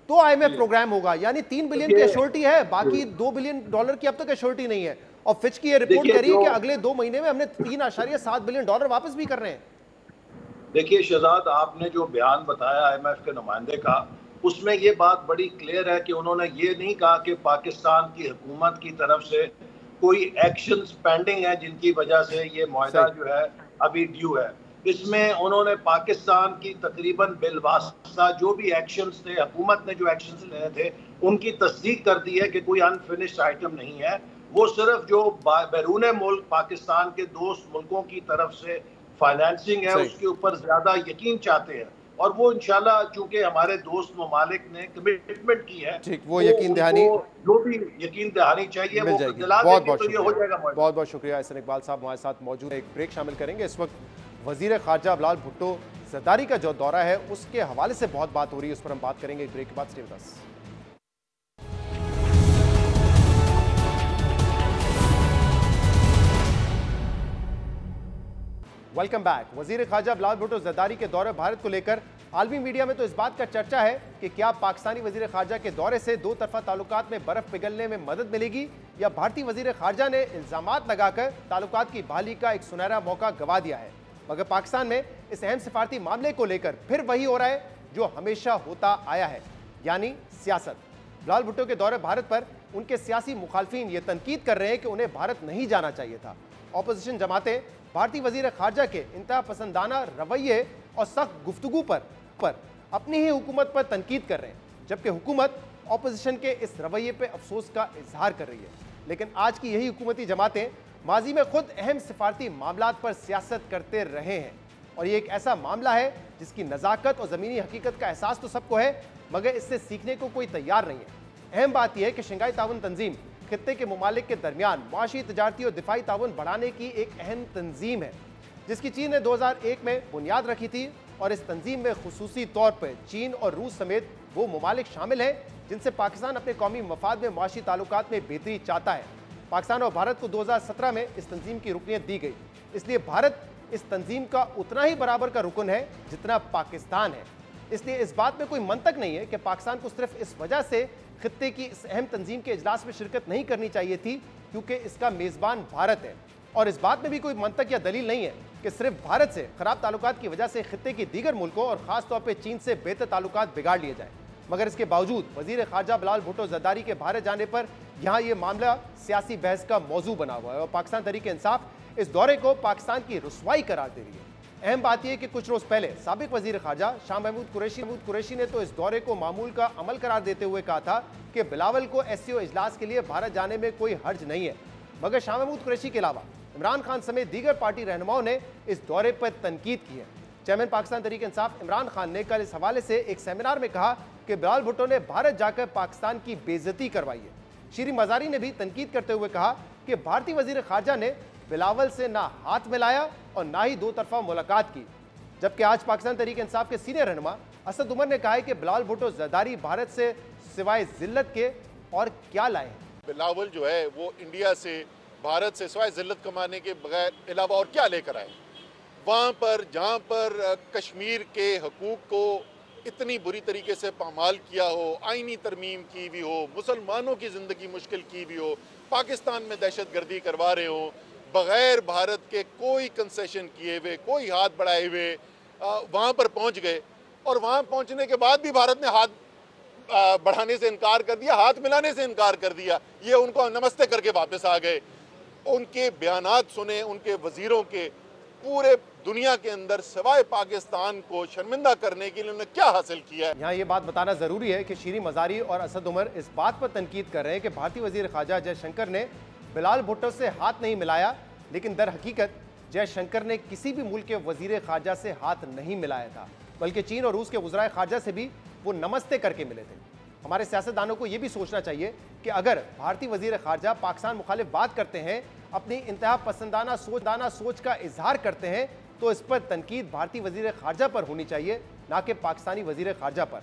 Speaker 1: तो IMF प्रोग्राम होगा, यानी 3 बिलियन की अश्योरिटी है, बाकी $2 बिलियन की अब तक अश्योरिटी नहीं है। और फिच की ये रिपोर्ट कह रही है कि अगले 2 महीने में हमने $3.7 बिलियन वापस भी कर रहे हैं।
Speaker 4: देखिए शहजाद, आपने जो बयान बताया IMF के नुमाइंदे का, उसमें ये बात बड़ी क्लियर है कि उन्होंने ये नहीं कहा कि पाकिस्तान की हुकूमत की तरफ से कोई एक्शंस पेंडिंग है जिनकी वजह से ये मुआहदा जो है अभी ड्यू है। इसमें उन्होंने पाकिस्तान की तकरीबन बिलवास्ता जो भी एक्शंस थे, हुकूमत ने जो एक्शंस लेने थे, उनकी तस्दीक कर दी है कि कोई अनफिनिश्ड आइटम नहीं है। वो सिर्फ जो बैरून मुल्क पाकिस्तान के दोस्त मुल्कों की तरफ से फाइनेंसिंग है उसके ऊपर ज्यादा यकीन चाहते हैं, और वो इंशाल्लाह चूंकि हमारे दोस्त ममालिक ने कमिटमेंट की है,
Speaker 1: वो यकीन दहानी,
Speaker 4: जो भी यकीन दहानी चाहिए वो दिला देंगे, तो ये हो जाएगा।
Speaker 1: बहुत बहुत शुक्रिया। एहसन इकबाल साहब हमारे साथ मौजूद है। एक ब्रेक शामिल करेंगे। इस वक्त वजीर खारजा बिलाल भुट्टो ज़रदारी का जो दौरा है उसके हवाले से बहुत बात हो रही है, उस पर हम बात करेंगे ब्रेक के बाद। Stay with us. Welcome back. वजीर खारजा बिलाल भुट्टो ज़रदारी के दौरे भारत को लेकर आलमी मीडिया में तो इस बात का चर्चा है कि क्या पाकिस्तानी वजीर खारजा के दौरे से 2 तरफा ताल्लुकात में बर्फ पिघलने में मदद मिलेगी, या भारतीय वजीर खारजा ने इल्जामात लगाकर ताल्लुकात की बहाली का एक सुनहरा मौका गंवा दिया है। मगर पाकिस्तान में इस अहम सिफारती मामले को लेकर फिर वही हो रहा है जो हमेशा होता आया है, यानी सियासत। बिलावल भुट्टो के दौरे भारत पर उनके सियासी मुखालफिन ये तनकीद कर रहे हैं कि उन्हें भारत नहीं जाना चाहिए था। ऑपोजिशन जमातें भारतीय वजीर खारजा के इंतहा पसंदाना रवैये और सख्त गुफ्तगू पर अपनी ही हुकूमत पर तनकीद कर रहे हैं, जबकि हुकूमत ऑपोजिशन के इस रवैये पर अफसोस का इजहार कर रही है। लेकिन आज की यही हुकूमती जमातें माजी में खुद अहम सिफारती मामलात पर सियासत करते रहे हैं, और ये एक ऐसा मामला है जिसकी नज़ाकत और ज़मीनी हकीकत का एहसास तो सबको है, मगर इससे सीखने को कोई तैयार नहीं है। अहम बात यह है कि शंघाई ताउन तंजीम खित्ते के ममालिक के दरमियान माशी, तजारती और दिफाई ताउन बढ़ाने की एक अहम तंजीम है, जिसकी चीन ने 2001 में बुनियाद रखी थी। और इस तंजीम में खुसूसी तौर पर चीन और रूस समेत वो ममालिक शामिल हैं जिनसे पाकिस्तान अपने कौमी मफाद में माशी ताल्लुकात में बेहतरी चाहता है। पाकिस्तान और भारत को 2017 में इस तंजीम की रुकनियत दी गई, इसलिए भारत इस तंजीम का उतना ही बराबर का रुकन है जितना पाकिस्तान है। इसलिए इस बात में कोई मंतक नहीं है कि पाकिस्तान को सिर्फ इस वजह से खित्ते की इस अहम तंजीम के इजलास में शिरकत नहीं करनी चाहिए थी क्योंकि इसका मेज़बान भारत है। और इस बात में भी कोई मंतक या दलील नहीं है कि सिर्फ भारत से खराब ताल्लुकात की वजह से खित्ते की दीगर मुल्कों और खासतौर पर चीन से बेहतर ताल्लुकात बिगाड़ लिए जाए। मगर इसके बावजूद वजीर खारजा बिलावल भुट्टो जरदारी के भारत जाने पर यहाँ ये मामला सियासी बहस का मौजू बना हुआ है और पाकिस्तान तहरीक इंसाफ इस दौरे को पाकिस्तान की रुसवाई करार दे रही है। अहम बात यह कि कुछ रोज पहले साबिक वजीर खारजा शाह महमूद कुरैशी ने तो इस दौरे को मामूल का अमल करार देते हुए कहा था कि बिलावल को SCO इजलास के लिए भारत जाने में कोई हर्ज नहीं है। मगर शाह महमूद कुरैशी के अलावा इमरान खान समेत दीगर पार्टी रहनुमाओं ने इस दौरे पर तनकीद की है। चेयरमैन पाकिस्तान तहरीक इंसाफ इमरान खान ने कल इस हवाले से एक सेमिनार में कहा कि बिलावल भुट्टो ने भारत जाकर पाकिस्तान की बेइज्जती करवाई है। शीरी मजारी ने भी तनकीद करते हुए कहा कि भारतीय वजीर खारजा ने बिलावल से ना हाथ मिलाया और ना ही दो तरफा मुलाकात की। जबकि आज पाकिस्तान तहरीक इंसाफ के सीनियर रहनुमा असद उमर ने कहा है कि बिलावल भुट्टो जरदारी भारत से सिवाय जिल्लत के और क्या लाए हैं।
Speaker 5: बिलावल जो है वो इंडिया से भारत से सिवाय जिल्लत कमाने के बगैर अलावा और क्या लेकर आए। वहाँ पर जहाँ पर कश्मीर के हकूक़ को इतनी बुरी तरीके से पामाल किया हो, आईनी तरमीम की भी हो, मुसलमानों की ज़िंदगी मुश्किल की भी हो, पाकिस्तान में दहशत गर्दी करवा रहे हो, बग़ैर भारत के कोई कंसेशन किए हुए, कोई हाथ बढ़ाए हुए वहाँ पर पहुँच गए। और वहाँ पहुँचने के बाद भी भारत ने हाथ बढ़ाने से इनकार कर दिया, हाथ मिलाने से इनकार कर दिया। ये उनको नमस्ते करके वापस आ गए। उनके बयानात सुने, उनके वज़ीरों के, पूरे दुनिया के अंदर सिवाय पाकिस्तान को शर्मिंदा करने के लिए उन्होंने क्या हासिल किया है।
Speaker 1: यहाँ ये बात बताना ज़रूरी है कि शीरी मजारी और असद उमर इस बात पर तनकीद कर रहे हैं कि भारतीय वजीर खारजा जयशंकर ने बिलावल भुट्टो से हाथ नहीं मिलाया, लेकिन दर हकीकत जयशंकर ने किसी भी मुल्क के वजीर खारजा से हाथ नहीं मिलाया था, बल्कि चीन और रूस के वज़राए खारजा से भी वो नमस्ते करके मिले थे। हमारे सियासतदानों को ये भी सोचना चाहिए कि अगर भारतीय वजीर खारजा पाकिस्तान मुखालिफ बात करते हैं, अपनी इंतहा पसंदाना सोच का इजहार करते हैं, तो इस पर तनकीद भारतीय वजीर खारजा पर होनी चाहिए, ना कि पाकिस्तानी वजीर खारजा पर।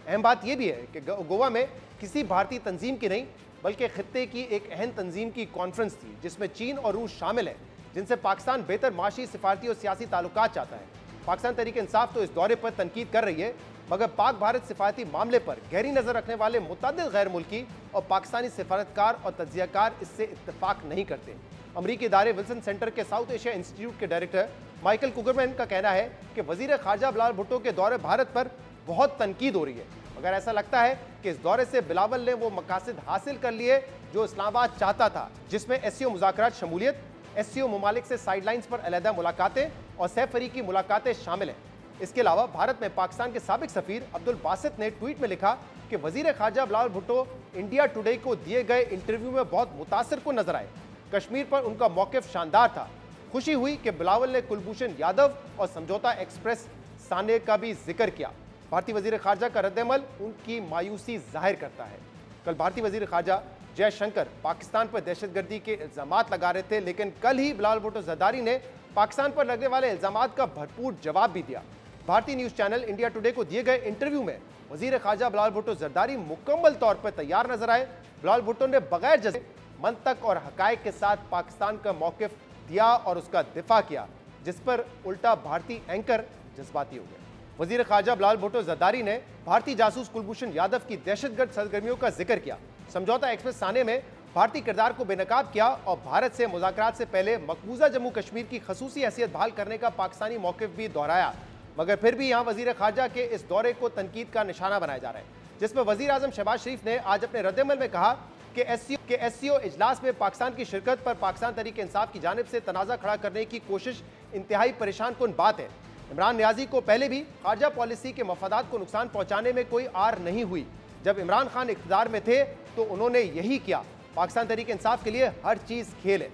Speaker 1: अहम बात यह भी है कि गोवा में किसी भारतीय तंजीम की नहीं बल्कि खित्ते की एक अहम तंजीम की कॉन्फ्रेंस थी, जिसमें चीन और रूस शामिल है, जिनसे पाकिस्तान बेहतर माशी, सिफारती और सियासी ताल्लुकात चाहता है। पाकिस्तान तहरीक इंसाफ तो इस दौरे पर तनकीद कर रही है, मगर पाक भारत सिफारती मामले पर गहरी नज़र रखने वाले मुतअद्दिद गैर मुल्की और पाकिस्तानी सिफारतकार और तज्जियाकार इससे इत्तेफाक नहीं करते। अमरीकी इदारे विल्सन सेंटर के साउथ एशिया इंस्टीट्यूट के डायरेक्टर माइकल कुगरमैन का कहना है कि वजीर खारजा बिलावल भुट्टो के दौरे भारत पर बहुत तनकीद हो रही है, मगर ऐसा लगता है कि इस दौरे से बिलावल ने वो मकासद हासिल कर लिए जो इस्लामाबाद चाहता था, जिसमें SCO मुज़ाकरात शमूलियत, SCO ममालिक से साइडलाइंस पर अलहदा मुलाकातें और सह फरीकी मुलाकातें शामिल हैं। इसके अलावा भारत में पाकिस्तान के साबिक सफीर अब्दुल बासित ने ट्वीट में लिखा कि वजीर खारजा बिलावल भुट्टो इंडिया टुडे को दिए गए इंटरव्यू में बहुत मुतासिर को नजर आए। कश्मीर पर उनका मौक़िफ़ शानदार था। खुशी हुई कि बिलावल ने कुलभूषण यादव और समझौता एक्सप्रेस साने का भी जिक्र किया। भारतीय वजीर खारजा का रद्दअमल उनकी मायूसी जाहिर करता है। कल भारतीय वजीर खारजा जयशंकर पाकिस्तान पर दहशतगर्दी के इल्ज़ामात लगा रहे थे, लेकिन कल ही बिलावल भुट्टो जरदारी ने पाकिस्तान पर लगने वाले इल्ज़ामात का भरपूर जवाब भी दिया। भारतीय न्यूज़ चैनल इंडिया टुडे को दिए गए इंटरव्यू में वजीर खारजा बिलावल भुट्टो जरदारी मुकम्मल तौर पर तैयार नजर आए। बिलावल भुट्टो ने बगैर जज़्बे, मंतक और हकायक के साथ पाकिस्तान का मौक़िफ़ दिया और उसका दिफा किया, जिस पर उल्टा भारतीय एंकर जज्बाती हो गए। वजीर खारजा बिलावल भुट्टो जरदारी ने भारतीय जासूस कुलभूषण यादव की दहशतगर्द सरगर्मियों का जिक्र किया। समझौता एक्सप्रेस साने में भारतीय किरदार को बेनकाब किया और भारत से मुज़ाकरात से पहले मकबूजा जम्मू कश्मीर की खसूसी हैसियत बहाल करने का पाकिस्तानी मौक़िफ़ भी दोहराया। मगर फिर भी यहाँ वज़ीर ख़ारजा के इस दौरे को तनकीद का निशाना बनाया जा रहा है, जिसमें वज़ीर आज़म शहबाज शरीफ ने आज अपने रद्दअमल में कहा कि SCO इजलास में पाकिस्तान की शिरकत पर पाकिस्तान तहरीक-ए-इंसाफ की जानिब से तनाज़ा खड़ा करने की कोशिश इंतहाई परेशान कुन बात है। इमरान नियाज़ी को पहले भी खारजा पॉलिसी के मफादात को नुकसान पहुँचाने में कोई आर नहीं हुई। जब इमरान खान इक़्तिदार में थे तो उन्होंने यही किया। पाकिस्तान तहरीक-ए-इंसाफ के लिए हर चीज़ खेल है।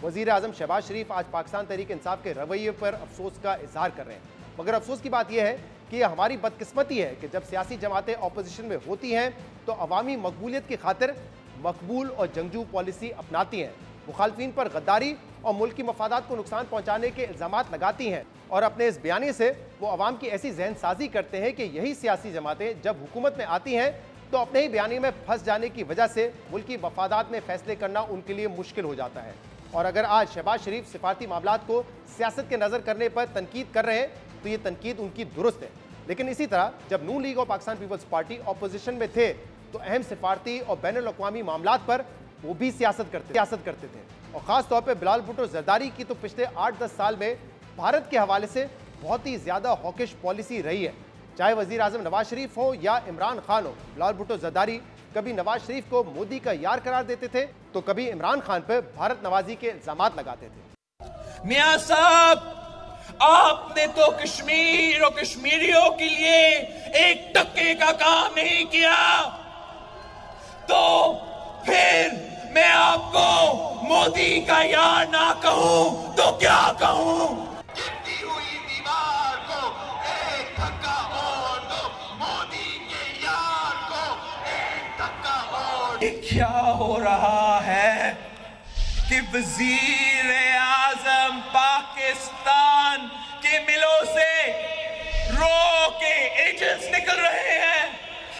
Speaker 1: वज़ीर आज़म शहबाज शरीफ आज पाकिस्तान तहरीक-ए-इंसाफ के रवैये पर अफसोस का इजहार कर रहे हैं। मगर अफसोस की बात यह है कि यह हमारी बदकिस्मती है कि जब सियासी जमातें अपोजिशन में होती हैं तो अवामी मकबूलियत की खातिर मकबूल और जंगजू पॉलिसी अपनाती हैं, मुखालफिन पर गद्दारी और मुल्क की मफादात को नुकसान पहुँचाने के इल्ज़ामात लगाती हैं और अपने इस बयानी से वो अवाम की ऐसी जहन साजी करते हैं कि यही सियासी जमातें जब हुकूमत में आती हैं तो अपने ही बयानी में फंस जाने की वजह से मुल्क की मफादात में फैसले करना उनके लिए मुश्किल हो जाता है। और अगर आज शहबाज शरीफ सिफारती मामलात को सियासत के नज़र करने पर तनकीद कर रहे हैं तो ये तनकीद उनकी दुरुस्त है। लेकिन इसी तरह जब नून लीग और पाकिस्तान पीपल्स पार्टी अपोजिशन में थे तो अहम सिफारती और बैनुल-अक़वामी मामलात पर वो भी सियासत करते थे। और ख़ास तौर पर बिलावल भुट्टो ज़रदारी की तो पिछले 8-10 साल में भारत के हवाले से बहुत ही ज़्यादा हॉकिश पॉलिसी रही है। चाहे वज़ीर आज़म नवाज शरीफ हो या इमरान खान हो, बिलावल भुट्टो ज़रदारी कभी नवाज शरीफ को मोदी का यार करार देते थे तो कभी इमरान खान पर भारत नवाजी के इल्ज़ामात लगाते थे।
Speaker 6: मियां साहब, आपने तो कश्मीर और कश्मीरियों के लिए एक टक्के का काम नहीं किया, तो फिर मैं आपको मोदी का यार ना कहूं तो क्या कहूं? गिरती हुई दीवार को एक धक्का और दो, मोदी के यार को एक धक्का और। क्या हो रहा है कि वजीर आजम पाकिस्तान के मिलों से रो के एजेंट्स निकल रहे हैं।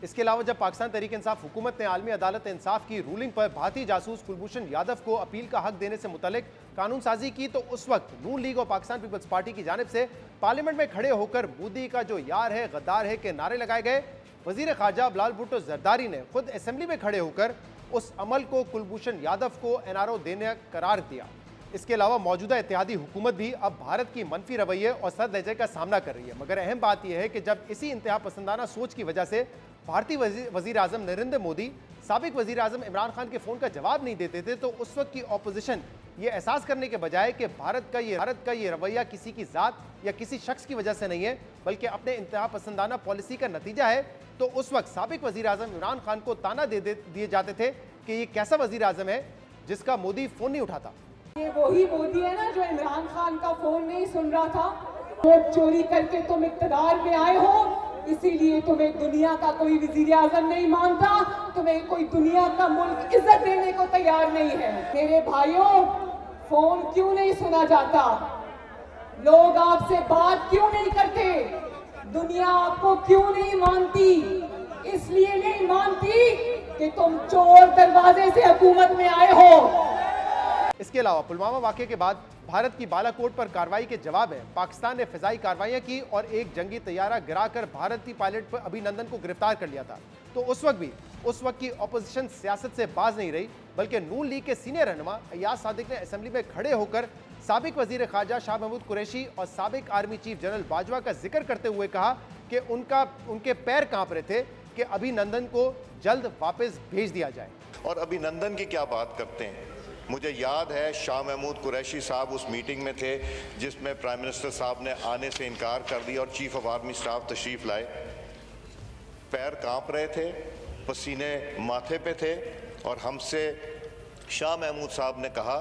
Speaker 1: इसके अलावा जब पाकिस्तान तहरीक-ए-इंसाफ हुकूमत ने आलमी अदालत इंसाफ की रूलिंग पर भारतीय जासूस कुलभूषण यादव को अपील का हक देने से मुतल्लिक कानून साजी की तो उस वक्त नून लीग और पाकिस्तान पीपल्स पार्टी की जानिब से पार्लियामेंट में खड़े होकर मोदी का जो यार है गद्दार है के नारे लगाए गए। वजीर ख़ारजा बिलावल भुट्टो ज़रदारी ने खुद असेंबली में खड़े होकर उस अमल को कुलभूषण यादव को NRO देने करार दिया। इसके अलावा मौजूदा इत्तेहादी हुकूमत भी अब भारत की मनफी रवैये और सद लहजे का सामना कर रही है। मगर अहम बात यह है कि जब इसी इंतहा पसंदाना सोच की वजह से भारतीय वज़ीर आज़म नरेंद्र मोदी साबिक वज़ीर आज़म इमरान खान के फ़ोन का जवाब नहीं देते थे तो उस वक्त की अपोजिशन ये एहसास करने के बजाय कि भारत का ये रवैया किसी की ज़ात या किसी शख्स की वजह से नहीं है बल्कि अपने इंतहा पसंदाना पॉलिसी का नतीजा है, तो उस वक्त साबिक वज़ीर आज़म इमरान खान को ताना दिए जाते थे कि ये कैसा वज़ीर आज़म है जिसका मोदी फ़ोन नहीं उठाता।
Speaker 7: ये वही मोदी है ना जो इमरान खान का फोन नहीं सुन रहा था। वोट चोरी करके तुम इक़्तिदार में आए हो, इसीलिए तुम्हें दुनिया का कोई वज़ीर आज़म नहीं मानता, तुम्हें कोई दुनिया का मुल्क इज्जत देने को तैयार नहीं है। मेरे भाइयों, फोन क्यों नहीं सुना जाता? लोग आपसे बात क्यों नहीं करते? दुनिया आपको क्यों नहीं मानती? इसलिए नहीं मानती कि तुम चोर दरवाजे से हुकूमत में आए हो।
Speaker 1: इसके अलावा पुलवामा वाक़े के बाद भारत की बालाकोट पर कार्रवाई के जवाब में पाकिस्तान ने फ़िज़ाई कार्रवाइयाँ की और एक जंगी तैयारा गिराकर भारतीय पायलट पर अभिनंदन को गिरफ्तार कर लिया था। तो उस वक्त की अपोजिशन सियासत से बाज नहीं रही, बल्कि नून लीग के सीनियर रहनुमा अय्याज सादिक ने असेंबली में खड़े होकर साबिक वज़ीर ख़ारजा शाह महमूद कुरैशी और साबिक आर्मी चीफ जनरल बाजवा का जिक्र करते हुए कहा कि उनके पैर काँप रहे थे कि अभिनंदन को जल्द वापस भेज दिया जाए।
Speaker 8: और अभिनंदन की क्या बात करते हैं? मुझे याद है शाह महमूद कुरैशी साहब उस मीटिंग में थे जिसमें प्राइम मिनिस्टर साहब ने आने से इनकार कर दिया और चीफ ऑफ आर्मी स्टाफ तशरीफ़ लाए। पैर कांप रहे थे, पसीने माथे पे थे और हमसे शाह महमूद साहब ने कहा,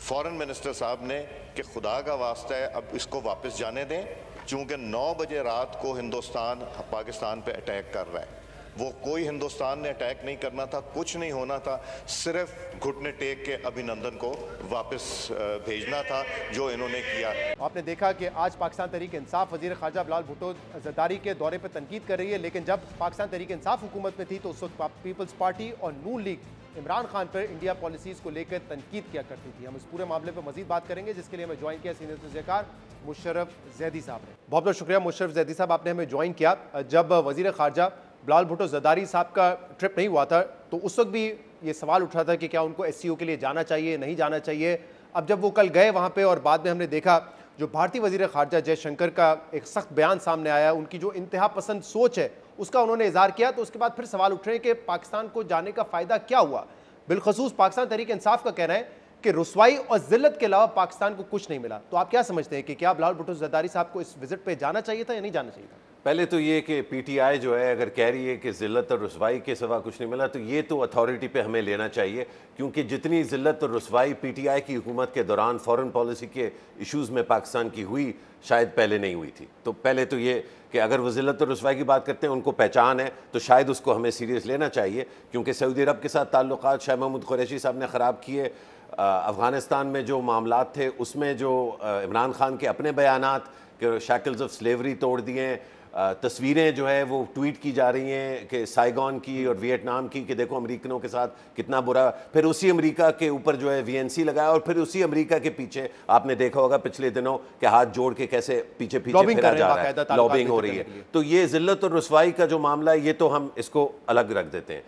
Speaker 8: फॉरेन मिनिस्टर साहब ने, कि खुदा का वास्ता है अब इसको वापस जाने दें, चूँकि 9 बजे रात को हिंदुस्तान पाकिस्तान पे अटैक कर रहा है। वो कोई हिंदुस्तान ने अटैक नहीं करना था, कुछ नहीं होना था, सिर्फ घुटने टेक के अभिनंदन को वापस भेजना था, जो इन्होंने किया।
Speaker 1: आपने देखा कि आज पाकिस्तान तहरीक इंसाफ वज़ीर ख़ारजा बिलावल भुट्टो ज़रदारी के दौरे पर तनकीद कर रही है, लेकिन जब पाकिस्तान तहरीक इंसाफ हुकूमत में थी तो उस वक्त पीपल्स पार्टी और नून लीग इमरान खान पर इंडिया पॉलिसीज़ को लेकर तनकीद किया करती थी। हम इस पूरे मामले पर मजीद बात करेंगे, जिसके लिए हमें ज्वाइन किया सीनियर तजज़ियाकार मुशर्रफ ज़ैदी साहब ने। बहुत बहुत शुक्रिया मुशर्रफ ज़ैदी साहब, आपने हमें ज्वाइन किया। जब वज़ीर ख़ारजा बिलावल भुट्टो जरदारी साहब का ट्रिप नहीं हुआ था तो उस वक्त भी ये सवाल उठ रहा था कि क्या उनको एससीओ के लिए जाना चाहिए, नहीं जाना चाहिए। अब जब वो कल गए वहाँ पे और बाद में हमने देखा जो भारतीय वजीर खारजा जयशंकर का एक सख्त बयान सामने आया, उनकी जो इंतहा पसंद सोच है उसका उन्होंने इजहार किया, तो उसके बाद फिर सवाल उठ रहे हैं कि पाकिस्तान को जाने का फ़ायदा क्या हुआ। बिलखसूस पाकिस्तान तहरीक इंसाफ का कहना है कि रुसवाई और जिल्लत के अलावा पाकिस्तान को कुछ नहीं मिला। तो आप क्या समझते हैं कि क्या बिलावल भुट्टो जरदारी साहब को इस विजिट पे जाना चाहिए था या नहीं जाना चाहिए था?
Speaker 9: पहले तो ये कि पीटीआई जो है अगर कह रही है कि जिल्लत और रुसवाई के सिवा कुछ नहीं मिला, तो ये तो अथॉरिटी पे हमें लेना चाहिए, क्योंकि जितनी जिल्लत और रुसवाई पीटीआई की हुकूमत के दौरान फॉरेन पॉलिसी के इश्यूज़ में पाकिस्तान की हुई, शायद पहले नहीं हुई थी। तो पहले तो ये कि अगर वो जिल्लत और रुसवाई की बात करते हैं, उनको पहचान है, तो शायद उसको हमें सीरियस लेना चाहिए, क्योंकि सऊदी अरब के साथ ताल्लुकात शाह महमूद कुरैशी साहब ने ख़राब किए। अफ़गानिस्तान में जो मामलात थे उसमें जो इमरान खान के अपने बयानात कि शैकल्स ऑफ स्लेवरी तोड़ दिए, तस्वीरें जो है वो ट्वीट की जा रही हैं कि साइगॉन की और वियतनाम की कि देखो अमेरिकनों के साथ कितना बुरा, फिर उसी अमेरिका के ऊपर जो है वीएनसी लगाया और फिर उसी अमेरिका के पीछे आपने देखा होगा पिछले दिनों के हाथ जोड़ के कैसे पीछे पीछे फिरा जा रहा है, लॉबिंग हो रही है। तो ये जिल्लत और रुसवाई का जो मामला है ये तो हम इसको अलग रख देते हैं।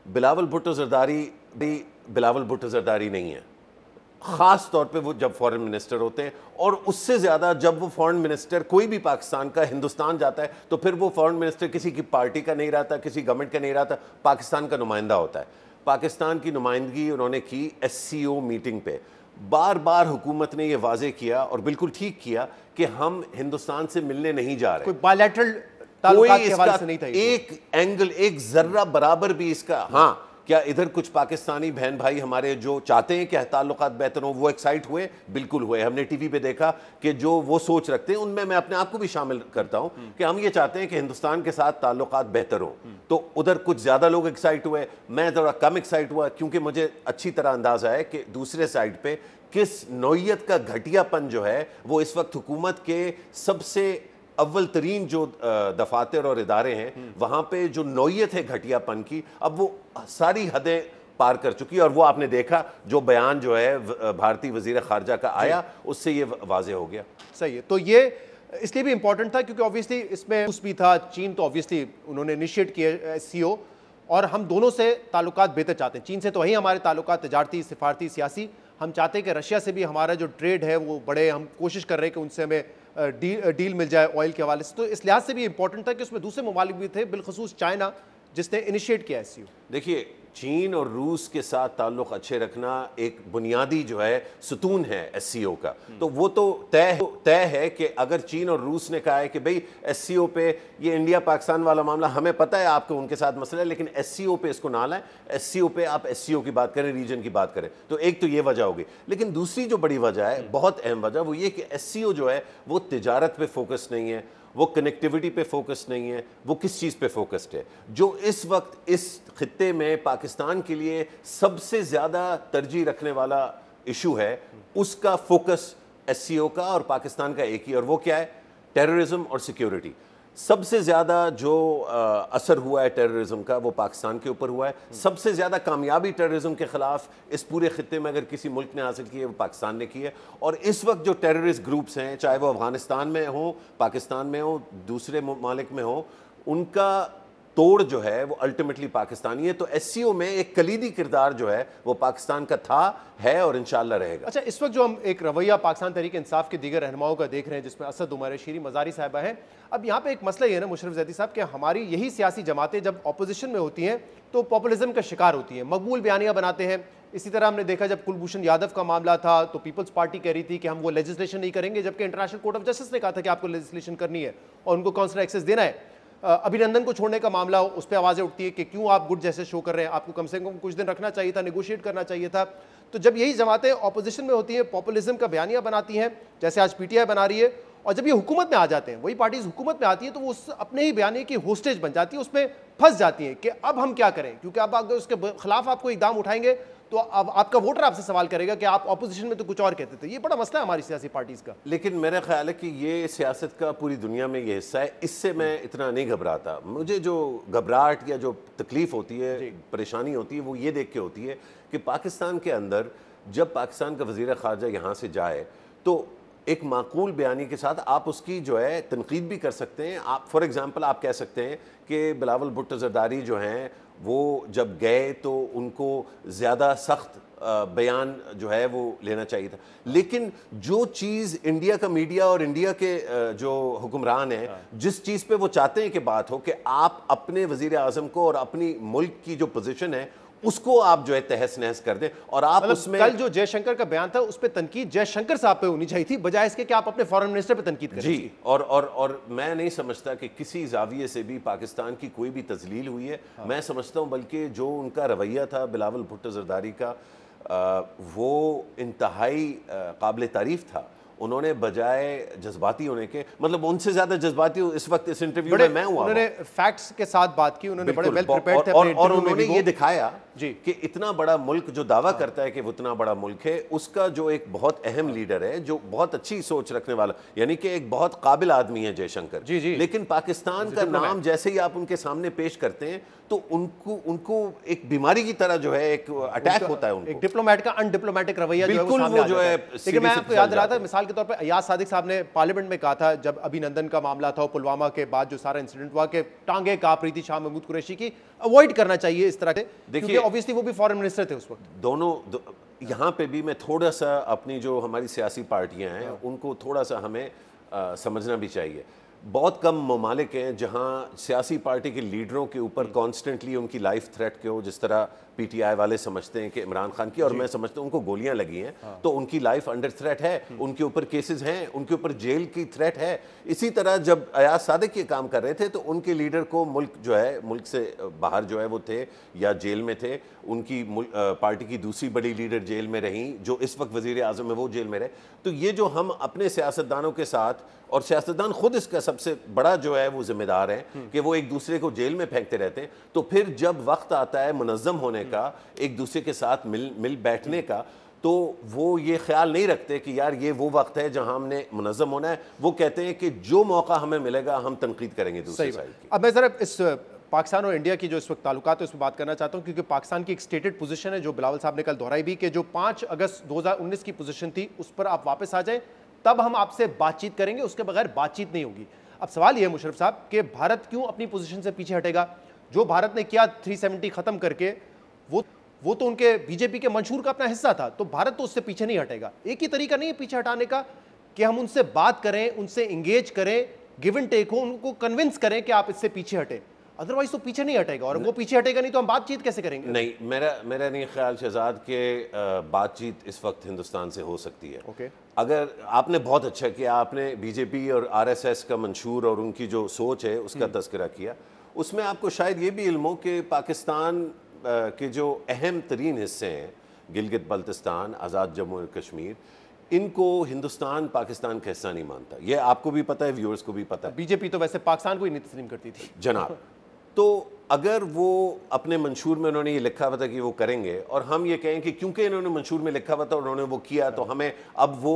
Speaker 9: बिलावल भुट्टो जरदारी भी बिलावल भुट्टो जरदारी नहीं है, ख़ास तौर पे वो जब फॉरेन मिनिस्टर होते हैं, और उससे ज़्यादा जब वो फॉरेन मिनिस्टर कोई भी पाकिस्तान का हिंदुस्तान जाता है तो फिर वो फॉरेन मिनिस्टर किसी की पार्टी का नहीं रहता, किसी गवर्नमेंट का नहीं रहता, पाकिस्तान का नुमाइंदा होता है। पाकिस्तान की नुमाइंदगी उन्होंने की एससीओ मीटिंग पे। बार बार हुकूमत ने यह वाजे किया और बिल्कुल ठीक किया कि हम हिंदुस्तान से मिलने नहीं जा रहे,
Speaker 1: कोई बायलैटरल
Speaker 9: कोई इसका एक एंगल, एक जर्रा बराबर भी इसका। हाँ, क्या इधर कुछ पाकिस्तानी बहन भाई हमारे जो चाहते हैं कि ताल्लुकात बेहतर हो, वो एक्साइट हुए? बिल्कुल हुए। हमने टीवी पे देखा कि जो वो सोच रखते हैं उनमें मैं अपने आप को भी शामिल करता हूं कि हम ये चाहते हैं कि हिंदुस्तान के साथ ताल्लुकात बेहतर हो। तो उधर कुछ ज़्यादा लोग एक्साइट हुए, मैं थोड़ा कम एक्साइट हुआ, क्योंकि मुझे अच्छी तरह अंदाज़ा है कि दूसरे साइड पर किस नौइयत का घटियापन जो है वो इस वक्त हुकूमत के सबसे अव्वल तरीन जो दफातर और इदारे हैं वहाँ पे जो नौइयत है घटियापन की, अब वो सारी हदें पार कर चुकी है। और वो आपने देखा जो बयान जो है भारतीय वजीर खारजा का आया, उससे ये वाजे हो गया।
Speaker 1: सही है। तो ये इसलिए भी इंपॉर्टेंट था क्योंकि ऑब्वियसली इसमें रूस भी था, चीन तो ऑब्वियसली उन्होंने इनिशिएट किया एससीओ, और हम दोनों से ताल्लुकात बेहतर चाहते हैं। चीन से तो वही हमारे ताल्लुकात तजारती, सिफारती, सियासी, हम चाहते हैं कि रशिया से भी हमारा जो ट्रेड है वो बढ़े, हम कोशिश कर रहे हैं कि उनसे हमें डील मिल जाए ऑयल के हवाले से। तो इस लिहाज से भी इंपॉर्टेंट था कि उसमें दूसरे ममालिक भी थे, बिलखसूस चाइना जिसने इनिशिएट किया एससीओ।
Speaker 9: देखिए, चीन और रूस के साथ ताल्लुक़ अच्छे रखना एक बुनियादी जो है सुतून है एससीओ का। तो वो तो तय है कि अगर चीन और रूस ने कहा है कि भाई एससीओ पे ये इंडिया पाकिस्तान वाला मामला, हमें पता है आपको उनके साथ मसला है, लेकिन एससीओ पे इसको ना लाएं, एससीओ पे आप एससीओ की बात करें, रीजन की बात करें। तो एक तो ये वजह होगी, लेकिन दूसरी जो बड़ी वजह है, बहुत अहम वजह, वो ये कि एससीओ जो है वो तिजारत पे फोकस नहीं है, वो कनेक्टिविटी पे फोकस नहीं है, वो किस चीज़ पे फोकस्ड है। जो इस वक्त इस खित्ते में पाकिस्तान के लिए सबसे ज़्यादा तरजीह रखने वाला इशू है, उसका फोकस एससीओ का और पाकिस्तान का एक ही, और वो क्या है? टेररिज्म और सिक्योरिटी। सबसे ज़्यादा जो असर हुआ है टेररिज्म का वो पाकिस्तान के ऊपर हुआ है। सबसे ज़्यादा कामयाबी टेररिज्म के ख़िलाफ़ इस पूरे खित्ते में अगर किसी मुल्क ने हासिल की है वो पाकिस्तान ने की है। और इस वक्त जो टेररिस्ट ग्रुप्स हैं, चाहे वो अफ़गानिस्तान में हो, पाकिस्तान में हो, दूसरे ममालिक में हो, उनका तोड़ जो है वो अल्टीमेटली पाकिस्तानी है। तो एससीओ में एक कलीदी किरदार जो है वो पाकिस्तान का था, है और इंशाल्लाह रहेगा।
Speaker 1: अच्छा, इस वक्त जो हम एक रवैया पाकिस्तान तहरीक इंसाफ के दीगर रहनुमाओं का देख रहे हैं, जिसमें असद उमर, शीरी मज़ारी साहिबा हैं, अब यहाँ पे एक मसला ये है ना मुशर्रफ ज़ैदी साहब कि हमारी यही सियासी जमातें जब अपोजिशन में होती हैं तो पॉपुलिज्म का शिकार होती हैं, मकबूल बयानियाँ बनाते हैं। इसी तरह हमने देखा जब कुलभूषण यादव का मामला था तो पीपल्स पार्टी कह रही थी कि हम वो लेजिस्लेशन नहीं करेंगे, जबकि इंटरनेशनल कोर्ट ऑफ जस्टिस ने कहा था कि आपको लेजिस्लेशन करनी है और उनको काउंसिल एक्सेस देना है। अभिनंदन को छोड़ने का मामला, उस पर आवाज़ें उठती है कि क्यों आप गुड जैसे शो कर रहे हैं, आपको कम से कम कुछ दिन रखना चाहिए था, नेगोशिएट करना चाहिए था। तो जब यही जमातें ऑपोजिशन में होती हैं, पॉपुलिज्म का बयानिया बनाती हैं, जैसे आज पीटीआई बना रही है, और जब ये हुकूमत में आ जाते हैं, वही पार्टीज हुकूमत में आती है, तो वो उस अपने ही बयानिए की होस्टेज बन जाती है, उसमें फंस जाती हैं कि अब हम क्या करें, क्योंकि अब अगर उसके खिलाफ आपको इकदाम उठाएंगे तो अब आपका वोटर आपसे सवाल करेगा कि आप ऑपोजिशन में तो कुछ और कहते थे। ये बड़ा मसला है हमारी सियासी पार्टीज का।
Speaker 9: लेकिन मेरा ख्याल है कि ये सियासत का पूरी दुनिया में ये हिस्सा है, इससे मैं इतना नहीं घबराता। मुझे जो घबराहट या जो तकलीफ होती है, परेशानी होती है, वो ये देख के होती है कि पाकिस्तान के अंदर जब पाकिस्तान का वज़ीर ख़ारजा यहाँ से जाए तो एक माकूल बयानी के साथ आप उसकी जो है तनकीद भी कर सकते हैं। आप फॉर एग्जांपल आप कह सकते हैं कि बिलावल भुट्टो जरदारी जो हैं वो जब गए तो उनको ज़्यादा सख्त बयान जो है वो लेना चाहिए था, लेकिन जो चीज़ इंडिया का मीडिया और इंडिया के जो हुक्मरान हैं जिस चीज़ पे वो चाहते हैं कि बात हो कि आप अपने वज़ीर आज़म को और अपनी मुल्क की जो पोजीशन है उसको आप जो है तहस नहस कर दें, और आप उसमें
Speaker 1: कल जो जयशंकर का बयान था उस पर तनकीद जयशंकर साहब पे होनी चाहिए थी, बजाय इसके कि आप अपने फॉरेन मिनिस्टर पे तनकीद करें।
Speaker 9: जी, और मैं नहीं समझता कि किसी जाविये से भी पाकिस्तान की कोई भी तजलील हुई है। मैं समझता हूँ बल्कि जो उनका रवैया था बिलावल भुट्टो जरदारी का वो इंतहाई काबिल तारीफ था। उन्होंने बजाय जज्बाती होने के, मतलब उनसे ज्यादा जज्बाती इस वक्त इस इंटरव्यू में मैं हुआ,
Speaker 1: उन्होंने फैक्ट्स के साथ बात की, उन्होंने बड़े वेल प्रिपेयर्ड थे
Speaker 9: और उन्होंने ये दिखाया
Speaker 1: जी
Speaker 9: कि इतना बड़ा मुल्क जो दावा करता है कि वो इतना बड़ा मुल्क है, उसका जो एक बहुत अहम लीडर है जो बहुत अच्छी सोच रखने वाला, यानी कि एक बहुत काबिल आदमी है जयशंकर
Speaker 1: जी जी,
Speaker 9: लेकिन पाकिस्तान का नाम जैसे ही आप उनके सामने पेश करते हैं तो उनको एक बीमारी की तरह जो है एक अटैक होता है उनको।
Speaker 1: एक डिप्लोमेट का अनडिप्लोमेटिक रवैया
Speaker 9: जो है
Speaker 1: लेकिन मैं आपको याद रहा था, मिसाल के तौर पे अयाज सादिक साहब ने पार्लियामेंट में कहा था जब अभिनंदन का मामला था, पुलवामा के बाद जो सारा इंसिडेंट हुआ, कि टांगे कांप रही थी शाह महमूद कुरैशी की, अवॉइड करना चाहिए इस तरह से, क्योंकि ऑब्वियसली वो भी फॉरेन मिनिस्टर थे उस वक्त।
Speaker 9: दोनों यहाँ पे भी मैं थोड़ा सा अपनी जो हमारी सियासी पार्टियां हैं उनको थोड़ा सा हमें समझना भी चाहिए। बहुत कम ममालिक हैं जहाँ सियासी पार्टी के लीडरों के ऊपर कॉन्स्टेंटली उनकी लाइफ थ्रेट के हो, जिस तरह पीटीआई वाले समझते हैं कि इमरान खान की, और मैं समझता हूँ उनको गोलियां लगी हैं तो उनकी लाइफ अंडर थ्रेट है, उनके ऊपर केसेस हैं, उनके ऊपर जेल की थ्रेट है। इसी तरह जब अयाज सादिक ये काम कर रहे थे तो उनके लीडर को मुल्क जो है, मुल्क से बाहर जो है वो थे या जेल में थे, उनकी पार्टी की दूसरी बड़ी लीडर जेल में रहीं, जो इस वक्त वजीर आज़म है वो जेल में रहे। तो ये जो हम अपने सियासतदानों के साथ, और सियासतदान खुद इसका सबसे बड़ा जो है वो जिम्मेदार हैं कि वो एक दूसरे को जेल में फेंकते रहते हैं, तो फिर जब वक्त आता है मुनज़्ज़म होने का, एक दूसरे के साथ मिल बैठने का, तो वो ये ख्याल नहीं रखते कि यार ये वो वक्त है जहां हमने मुनज़्ज़म होना है। वो कहते हैं कि जो मौका हमें मिलेगा हम तनकीद करेंगे दूसरी साइड की।
Speaker 1: अब मैं ज़रा इस पाकिस्तान और इंडिया की जो इस वक्त ताल्लुकात है उस पर बात करना चाहता हूँ, क्योंकि पाकिस्तान की एक स्टेटेड पोजीशन है जो बिलावल साहब ने कल दोहराई भी, कि जो 5 अगस्त 2019 की पोजीशन थी उस पर आप वापस आ जाएं, तब हम आपसे बातचीत करेंगे, उसके बगैर बातचीत नहीं होगी। अब सवाल यह है मुशर्रफ साहब कि भारत क्यों अपनी पोजीशन से पीछे हटेगा? जो भारत ने किया 370 खत्म करके, वो तो उनके बीजेपी के मंशूर का अपना हिस्सा था, तो भारत तो उससे पीछे नहीं हटेगा। एक ही तरीका नहीं है पीछे हटाने का कि हम उनसे बात करें, उनसे इंगेज करें, गिव एंड टेक हो, उनको कन्विंस करें कि आप इससे पीछे हटें, अदरवाइज तो पीछे नहीं हटेगा, और वो पीछे हटेगा नहीं तो हम बातचीत कैसे करेंगे?
Speaker 9: नहीं, मेरा नहीं ख्याल शहजाद के बातचीत इस वक्त हिंदुस्तान से हो सकती है।
Speaker 1: ओके,
Speaker 9: अगर आपने बहुत अच्छा किया, आपने बीजेपी और आरएसएस का मंशूर और उनकी जो सोच है उसका तज़किरा किया, उसमें आपको शायद ये भी इल्म हो कि पाकिस्तान के जो अहम तरीन हिस्से हैं, गिलगित बल्तिस्तान, आज़ाद जम्मू और कश्मीर, इनको हिंदुस्तान पाकिस्तान का हिस्सा नहीं मानता। ये आपको भी पता है, व्यूअर्स को भी पता है।
Speaker 1: बीजेपी तो वैसे पाकिस्तान को ही नहीं तस्लीम करती थी
Speaker 9: जनाब। तो अगर वो अपने मंशूर में उन्होंने ये लिखा हुआ था कि वो करेंगे, और हम ये कहें कि क्योंकि इन्होंने मंशूर में लिखा हुआ था और उन्होंने वो किया, तो हमें अब वो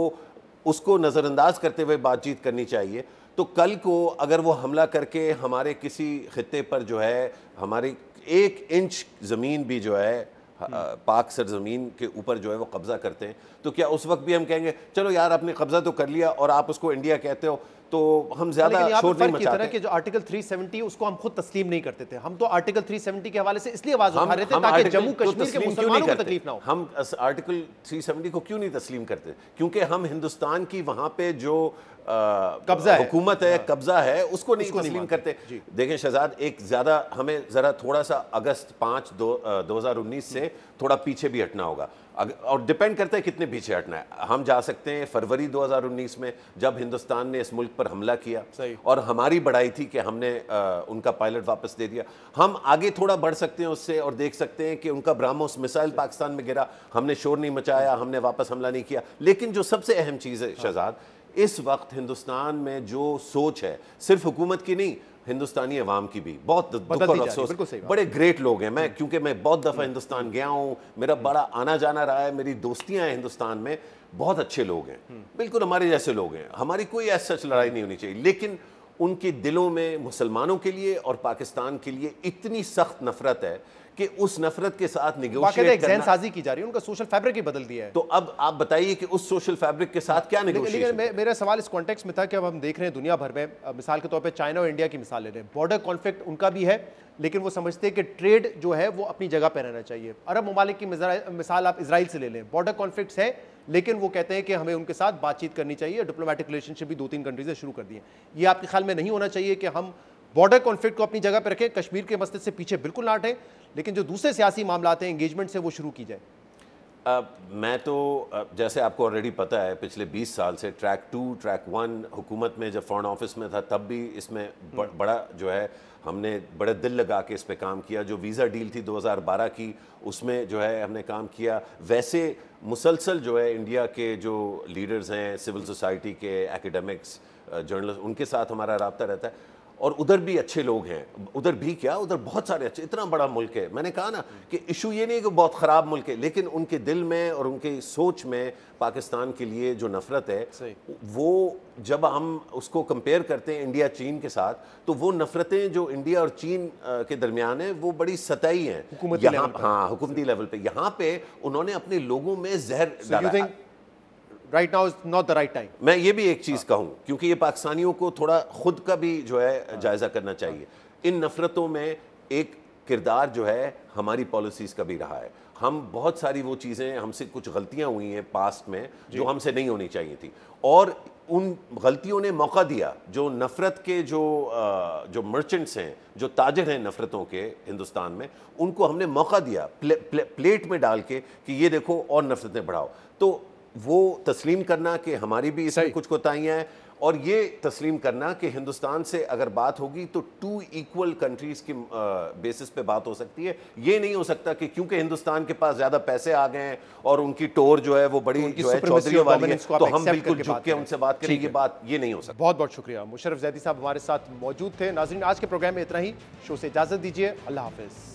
Speaker 9: उसको नज़रअंदाज करते हुए बातचीत करनी चाहिए, तो कल को अगर वो हमला करके हमारे किसी खित्ते पर जो है, हमारी 1 इंच ज़मीन भी जो है पाक सरजमीन के ऊपर जो है वो कब्जा करते हैं, तो क्या उस वक्त भी हम कहेंगे चलो यार आपने कब्जा तो कर लिया और आप उसको इंडिया कहते हो, तो हम ज्यादा शोर नहीं मचाते?
Speaker 1: कि जो आर्टिकल 370 उसको हम खुद तस्लीम नहीं करते थे, हम तो आर्टिकल 370 के हवाले से इसलिए आवाज उठा रहे थे ताकि जम्मू कश्मीर के मुसलमानों को तकलीफ ना हो।
Speaker 9: हम आर्टिकल 370 को क्यों नहीं तस्लीम करते? क्योंकि हम हिंदुस्तान की वहां पे जो
Speaker 1: कब्जा
Speaker 9: हुकूमत है, कब्जा है, उसको नहीं तस्लीम करते। देखें शहजाद, एक ज्यादा हमें जरा थोड़ा सा अगस्त 5 2019 से थोड़ा पीछे भी हटना होगा, और डिपेंड करता है कितने पीछे हटना है। हम जा सकते हैं फरवरी 2019 में, जब हिंदुस्तान ने इस मुल्क पर हमला किया और हमारी बढ़ाई थी कि हमने उनका पायलट वापस दे दिया। हम आगे थोड़ा बढ़ सकते हैं उससे और देख सकते हैं कि उनका ब्रह्मोस मिसाइल पाकिस्तान में गिरा, हमने शोर नहीं मचाया, हमने वापस हमला नहीं किया। लेकिन जो सबसे अहम चीज़ है शहजाद, इस वक्त हिंदुस्तान में जो सोच है, सिर्फ हुकूमत की नहीं, हिंदुस्तानी अवाम की भी बहुत दुख और अफसोस। बड़े ग्रेट लोग हैं, मैं क्योंकि मैं बहुत दफ़ा हिंदुस्तान गया हूँ, मेरा बड़ा आना जाना रहा है, मेरी दोस्तियाँ हैं हिंदुस्तान में, बहुत अच्छे लोग हैं, बिल्कुल हमारे जैसे लोग हैं, हमारी कोई ऐसा सच लड़ाई नहीं होनी चाहिए। लेकिन उनके दिलों में मुसलमानों के लिए और पाकिस्तान के लिए इतनी सख्त नफरत है कि उस नफरत के साथ
Speaker 1: बाकायदा
Speaker 9: निगोशिएट
Speaker 1: एक
Speaker 9: करना।
Speaker 1: जहनसाजी की जा रही है, उनका सोशल फैब्रिक ही बदल दिया है।
Speaker 9: तो अब आप बताइए कि उस सोशल फैब्रिक के साथ क्या
Speaker 1: लेकिन
Speaker 9: निगोशिएशन?
Speaker 1: मेरा सवाल इस कॉन्टेक्स्ट में था कि अब हम देख रहे हैं दुनिया भर में, मिसाल के तौर पे चाइना और इंडिया की मिसाल ले रहे हैं, बॉर्डर कॉन्फ्लिक्ट उनका भी है, लेकिन वो समझते हैं कि ट्रेड जो है वो अपनी जगह पर रहना चाहिए। अरब ममालिक की मिसाल आप इजराइल से ले लें, बॉर्डर कॉन्फ्लिक्ट्स है, लेकिन वो कहते हैं कि हमें उनके साथ बातचीत करनी चाहिए, डिप्लोमेटिक रिलेशनशिप भी 2-3 कंट्रीज से शुरू कर दिए। ये आपके ख्याल में नहीं होना चाहिए कि हम बॉर्डर कॉन्फ्लिक्ट को अपनी जगह पर रखें, कश्मीर के मसले से पीछे बिल्कुल ना हटें, लेकिन जो दूसरे सियासी मामलात हैं, एंगेजमेंट से वो शुरू की जाए?
Speaker 9: मैं तो जैसे आपको ऑलरेडी पता है, पिछले 20 साल से ट्रैक 2, ट्रैक 1 हुकूमत में जब फॉरेन ऑफिस में था तब भी इसमें बड़ा जो है हमने बड़े दिल लगा के इस पे काम किया। जो वीज़ा डील थी 2012 की, उसमें जो है हमने काम किया। वैसे मुसलसल जो है इंडिया के जो लीडर्स हैं, सिविल सोसाइटी के, एकेडमिक्स, जर्नलिस्ट, उनके साथ हमारा रब्ता रहता है। और उधर भी अच्छे लोग हैं, उधर भी क्या, उधर बहुत सारे अच्छे, इतना बड़ा मुल्क है। मैंने कहा ना कि इशू ये नहीं कि बहुत ख़राब मुल्क है, लेकिन उनके दिल में और उनके सोच में पाकिस्तान के लिए जो नफ़रत है, वो जब हम उसको कंपेयर करते हैं इंडिया चीन के साथ, तो वो नफ़रतें जो इंडिया और चीन के दरमियान है वो बड़ी सतही हैं यहाँ। हाँ, हुकूमती लेवल पे। यहाँ पे उन्होंने अपने लोगों में जहर डाला।
Speaker 1: Right now is not the right time.
Speaker 9: मैं ये भी एक चीज़ कहूँ, क्योंकि ये पाकिस्तानियों को थोड़ा खुद का भी जो है जायज़ा करना चाहिए। इन नफ़रतों में एक किरदार जो है हमारी पॉलिसीज़ का भी रहा है। हम बहुत सारी वो चीज़ें, हमसे कुछ गलतियाँ हुई हैं पास्ट में जो हमसे नहीं होनी चाहिए थी, और उन गलतियों ने मौका दिया जो नफ़रत के जो मर्चेंट्स हैं, जो ताजर हैं नफ़रतों के हिंदुस्तान में, उनको हमने मौका दिया प्लेट में डाल के कि ये देखो और नफ़रतें बढ़ाओ। तो वो तस्लीम करना कि हमारी भी इसमें कुछ कोताहियाँ हैं, और ये तस्लीम करना कि हिंदुस्तान से अगर बात होगी तो 2 इक्वल कंट्रीज़ की बेसिस पे बात हो सकती है। ये नहीं हो सकता कि क्योंकि हिंदुस्तान के पास ज़्यादा पैसे आ गए हैं और उनकी टोर जो है वो बड़ी जो है चौधरी वाली है, तो हम बिल्कुल झुक के उनसे बात करें। ये नहीं हो सकता।
Speaker 1: बहुत बहुत शुक्रिया। मुशर्रफ जैदी साहब हमारे साथ मौजूद थे। नाज़रीन, आज के प्रोग्राम में इतना ही। शो से इजाज़त दीजिए। अल्लाह हाफ़िज़।